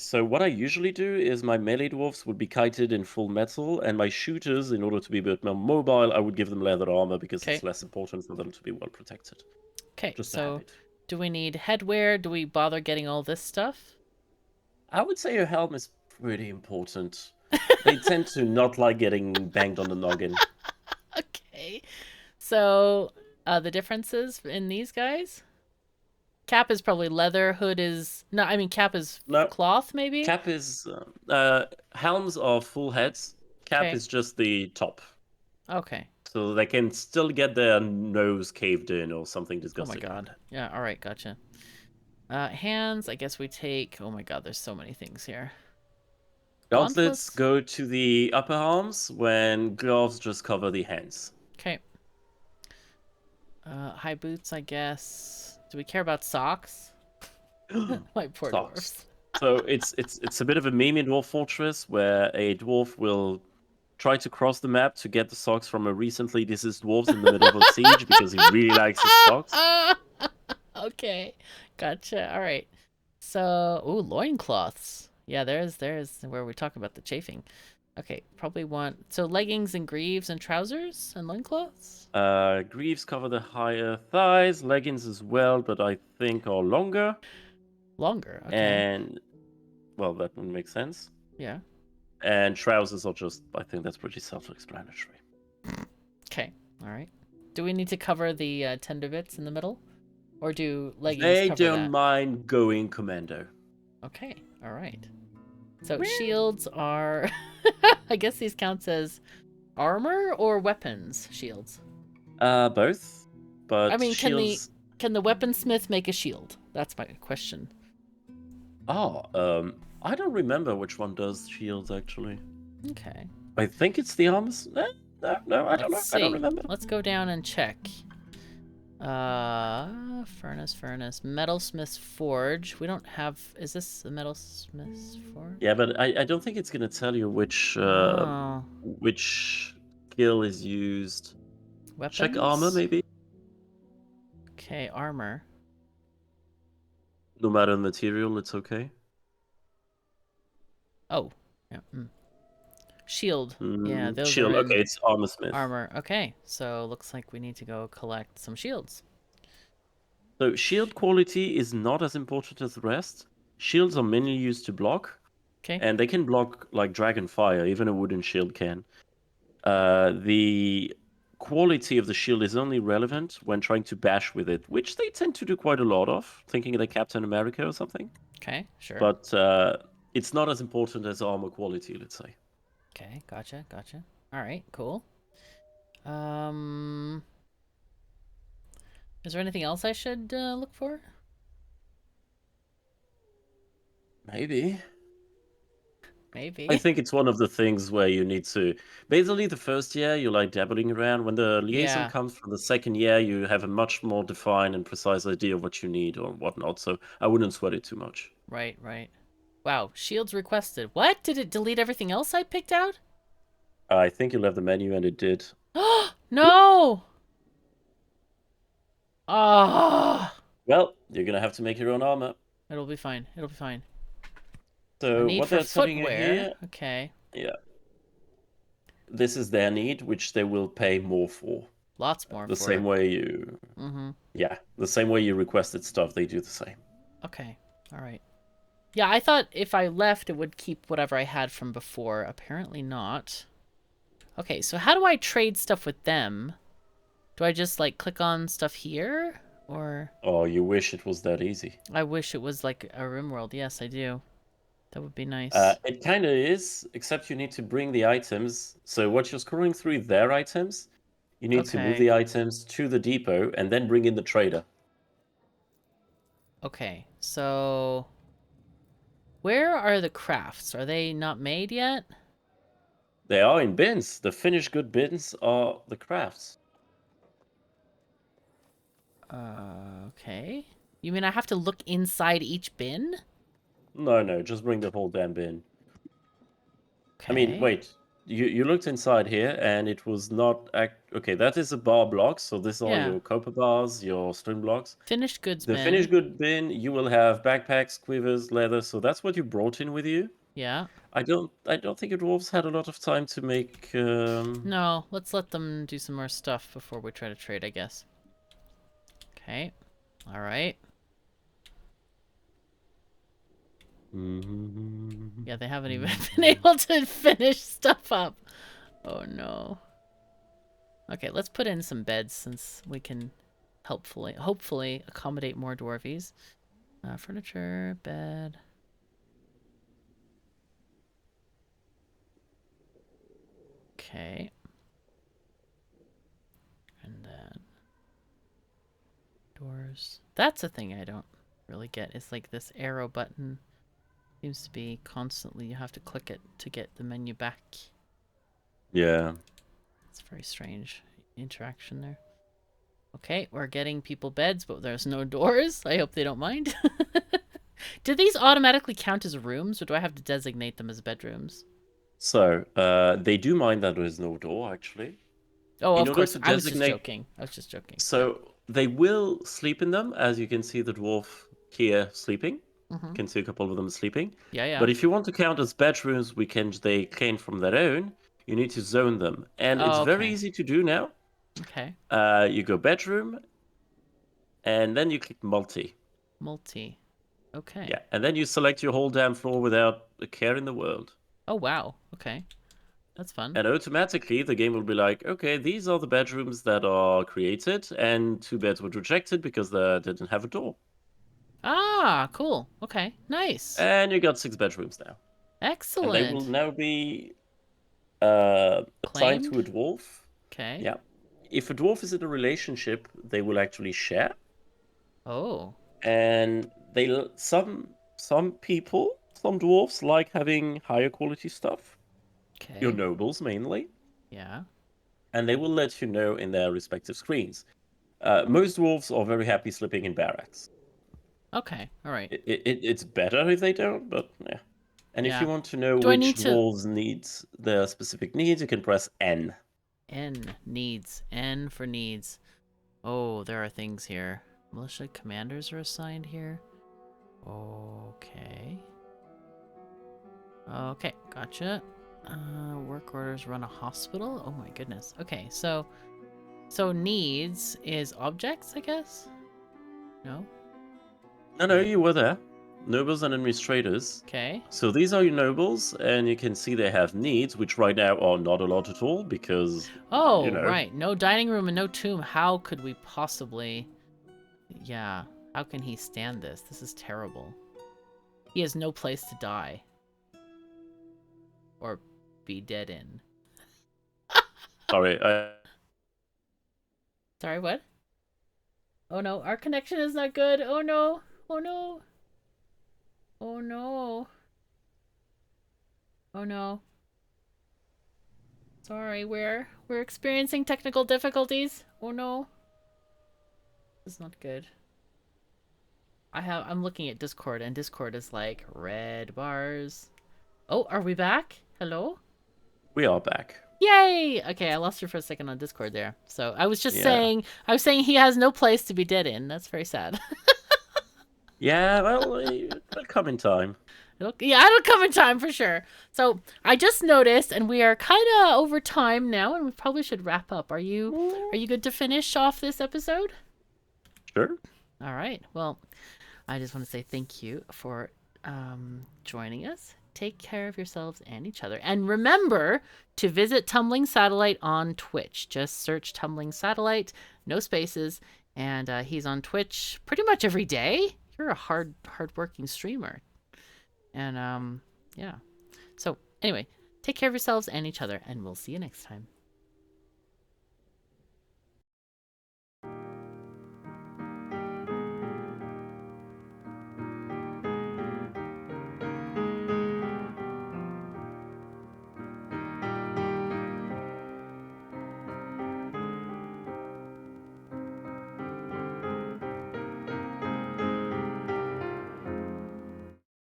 B: So what I usually do is my melee dwarfs would be kited in full metal, and my shooters, in order to be a bit more mobile, I would give them leather armor because
A: Okay.
B: it's less important for them to be well protected.
A: Okay.
B: Just a
A: So,
B: habit.
A: do we need headwear? Do we bother getting all this stuff?
B: I would say your helm is pretty important. They tend to not like getting banged on the noggin.
A: Okay. So, the differences in these guys? Cap is probably leather. Hood is no. I mean, cap is
B: No,
A: cloth, maybe.
B: cap is helms are full heads. Cap
A: Okay.
B: is just the top,
A: Okay.
B: so they can still get their nose caved in or something
A: Oh my
B: disgusting like
A: god.
B: that.
A: Yeah. All right. Gotcha. Hands. I guess we take. Oh my god. There's so many things here.
B: Gauntlets
A: Gauntlets.
B: go to the upper arms when gloves just cover the hands.
A: Okay. High boots. I guess. Do we care about socks? My poor
B: Socks.
A: dwarfs.
B: So it's a bit of a meme in Dwarf Fortress where a dwarf will try to cross the map to get the socks from a recently deceased dwarf in the middle of a siege because he really likes his socks.
A: Okay. Gotcha. All right. So, ooh, loincloths. Yeah, there's where we talk about the chafing. Okay, probably want so leggings and greaves and trousers and loincloths?
B: Greaves cover the higher thighs, leggings as well, but I think are longer.
A: Longer. Okay.
B: And well, that would make sense.
A: Yeah.
B: And trousers are just, I think that's pretty self-explanatory.
A: Okay. All right. Do we need to cover the tender bits in the middle? Or do leggings
B: They
A: cover
B: don't
A: that?
B: mind going commando.
A: Okay. All right. So shields are I guess these counts as armor or weapons shields.
B: Both, but
A: I mean,
B: shields.
A: can the weaponsmith make a shield? That's my question.
B: Oh, I don't remember which one does shields actually.
A: Okay.
B: I think it's the armors. No, I don't know.
A: Let's
B: I don't
A: see.
B: remember.
A: Let's go down and check. Furnace. Metalsmith's Forge. We don't have. Is this the Metalsmith's Forge?
B: Yeah, but I don't think it's gonna tell you
A: Oh.
B: which skill is used.
A: Weapons?
B: Check armor, maybe.
A: Okay, armor.
B: No matter the material, it's okay.
A: Oh. Yeah. Shield. Yeah, those
B: Shield.
A: are in
B: Okay, it's armor smith.
A: armor. Okay, so looks like we need to go collect some shields.
B: So shield quality is not as important as the rest. Shields are mainly used to block,
A: Okay.
B: and they can block like dragon fire. Even a wooden shield can. The quality of the shield is only relevant when trying to bash with it, which they tend to do quite a lot of, thinking they're Captain America or something.
A: Okay, sure.
B: But it's not as important as armor quality, let's say.
A: Okay, gotcha. All right, cool. Is there anything else I should look for?
B: Maybe.
A: Maybe.
B: I think it's one of the things where you need to. Basically, the first year you're like dabbling around. When the liaison
A: Yeah.
B: comes from the second year, you have a much more defined and precise idea of what you need or whatnot. So I wouldn't sweat it too much.
A: Right. Wow, shields requested. What? Did it delete everything else I picked out?
B: I think you left the menu and it did.
A: No! Ah!
B: Well, you're gonna have to make your own armor.
A: It'll be fine. A
B: So
A: need
B: what
A: for
B: they're telling you
A: footwear.
B: here,
A: Okay.
B: yeah, this is their need, which they will pay more for.
A: Lots more
B: The
A: for
B: same
A: it.
B: way you, yeah, the same way you requested stuff, they do the same.
A: Okay. All right. Yeah, I thought if I left, it would keep whatever I had from before. Apparently not. Okay, so how do I trade stuff with them? Do I just, like, click on stuff here? Or...
B: Oh, you wish it was that easy.
A: I wish it was like a RimWorld. Yes, I do. That would be nice.
B: It kind of is, except you need to bring the items. So what you're scrolling through their items, you need to move
A: Okay.
B: the items to the depot and then bring in the trader.
A: Okay, so... Where are the crafts? Are they not made yet?
B: They are in bins. The finished good bins are the crafts.
A: Okay. You mean I have to look inside each bin?
B: No, just bring the whole damn bin.
A: Okay.
B: I mean, wait. You looked inside here and it was not... Okay, that is a bar block. So these are
A: Yeah.
B: your copper bars, your stone blocks.
A: Finished goods
B: The
A: bin.
B: finished good bin, you will have backpacks, quivers, leather. So that's what you brought in with you.
A: Yeah.
B: I don't think your dwarves had a lot of time to make...
A: No, let's let them do some more stuff before we try to trade, I guess. Okay. All right. Yeah, they haven't even been able to finish stuff up. Oh no. Okay, let's put in some beds since we can hopefully accommodate more dwarvies. Furniture, bed. Okay. And then doors. That's a thing I don't really get. It's like this arrow button seems to be constantly, you have to click it to get the menu back.
B: Yeah.
A: It's very strange interaction there. Okay, we're getting people beds, but there's no doors. I hope they don't mind. Do these automatically count as rooms, or do I have to designate them as bedrooms?
B: So, they do mind that there is no door, actually.
A: Oh,
B: In
A: of
B: order
A: course.
B: to
A: I was just
B: designate...
A: joking. I was just joking.
B: So, they will sleep in them, as you can see the dwarf here sleeping. You can see a couple of them sleeping.
A: Yeah, yeah.
B: But if you want to count as bedrooms, they can from their own. You need to zone them. And it's very easy to do now.
A: Okay.
B: You go bedroom, and then you click multi.
A: Multi. Okay.
B: Yeah, and then you select your whole damn floor without a care in the world.
A: Oh, wow. Okay. That's fun.
B: And automatically, the game will be like, okay, these are the bedrooms that are created, and 2 beds were rejected because they didn't have a door.
A: Ah, cool. Okay. Nice.
B: And you got 6 bedrooms now.
A: Excellent.
B: And they will now be assigned
A: Claimed?
B: to a dwarf.
A: Okay.
B: Yeah. If a dwarf is in a relationship, they will actually share.
A: Oh.
B: And some people, some dwarves like having higher quality stuff.
A: Okay.
B: Your nobles mainly.
A: Yeah.
B: And they will let you know in their respective screens. Most dwarves are very happy sleeping in barracks.
A: Okay. All right.
B: It's better if they don't, but yeah. And if you want to know which dwarves needs their specific needs, you can press N.
A: N. Needs. N for needs. Oh, there are things here. Militia commanders are assigned here. Okay. Okay, gotcha. Work orders run a hospital? Oh my goodness. Okay, so needs is objects, I guess? No?
B: No, you were there. Nobles and administrators.
A: Okay.
B: So these are your nobles, and you can see they have needs, which right now are not a lot at all, because,
A: oh,
B: you know.
A: Right. No dining room and no tomb. How could we possibly... Yeah. How can he stand this? This is terrible. He has no place to die. Or be dead in.
B: Sorry,
A: Sorry, what? Oh no, our connection is not good. Oh no. Oh no. Oh no. Oh no. Sorry, we're experiencing technical difficulties. Oh no. This is not good. I'm looking at Discord, and Discord is like red bars. Oh, are we back? Hello?
B: We are back.
A: Yay! Okay, I lost you for a second on Discord there. So I was just saying, he has no place to be dead in. That's very sad.
B: Yeah, well, it'll come in time.
A: It'll come in time for sure. So I just noticed, and we are kind of over time now, and we probably should wrap up. Are you good to finish off this episode?
B: Sure.
A: All right. Well, I just want to say thank you for joining us. Take care of yourselves and each other. And remember to visit Tumbling Satellite on Twitch. Just search Tumbling Satellite, no spaces. And he's on Twitch pretty much every day. You're a hard-working streamer. And, yeah. So, anyway, take care of yourselves and each other. And we'll see you next time.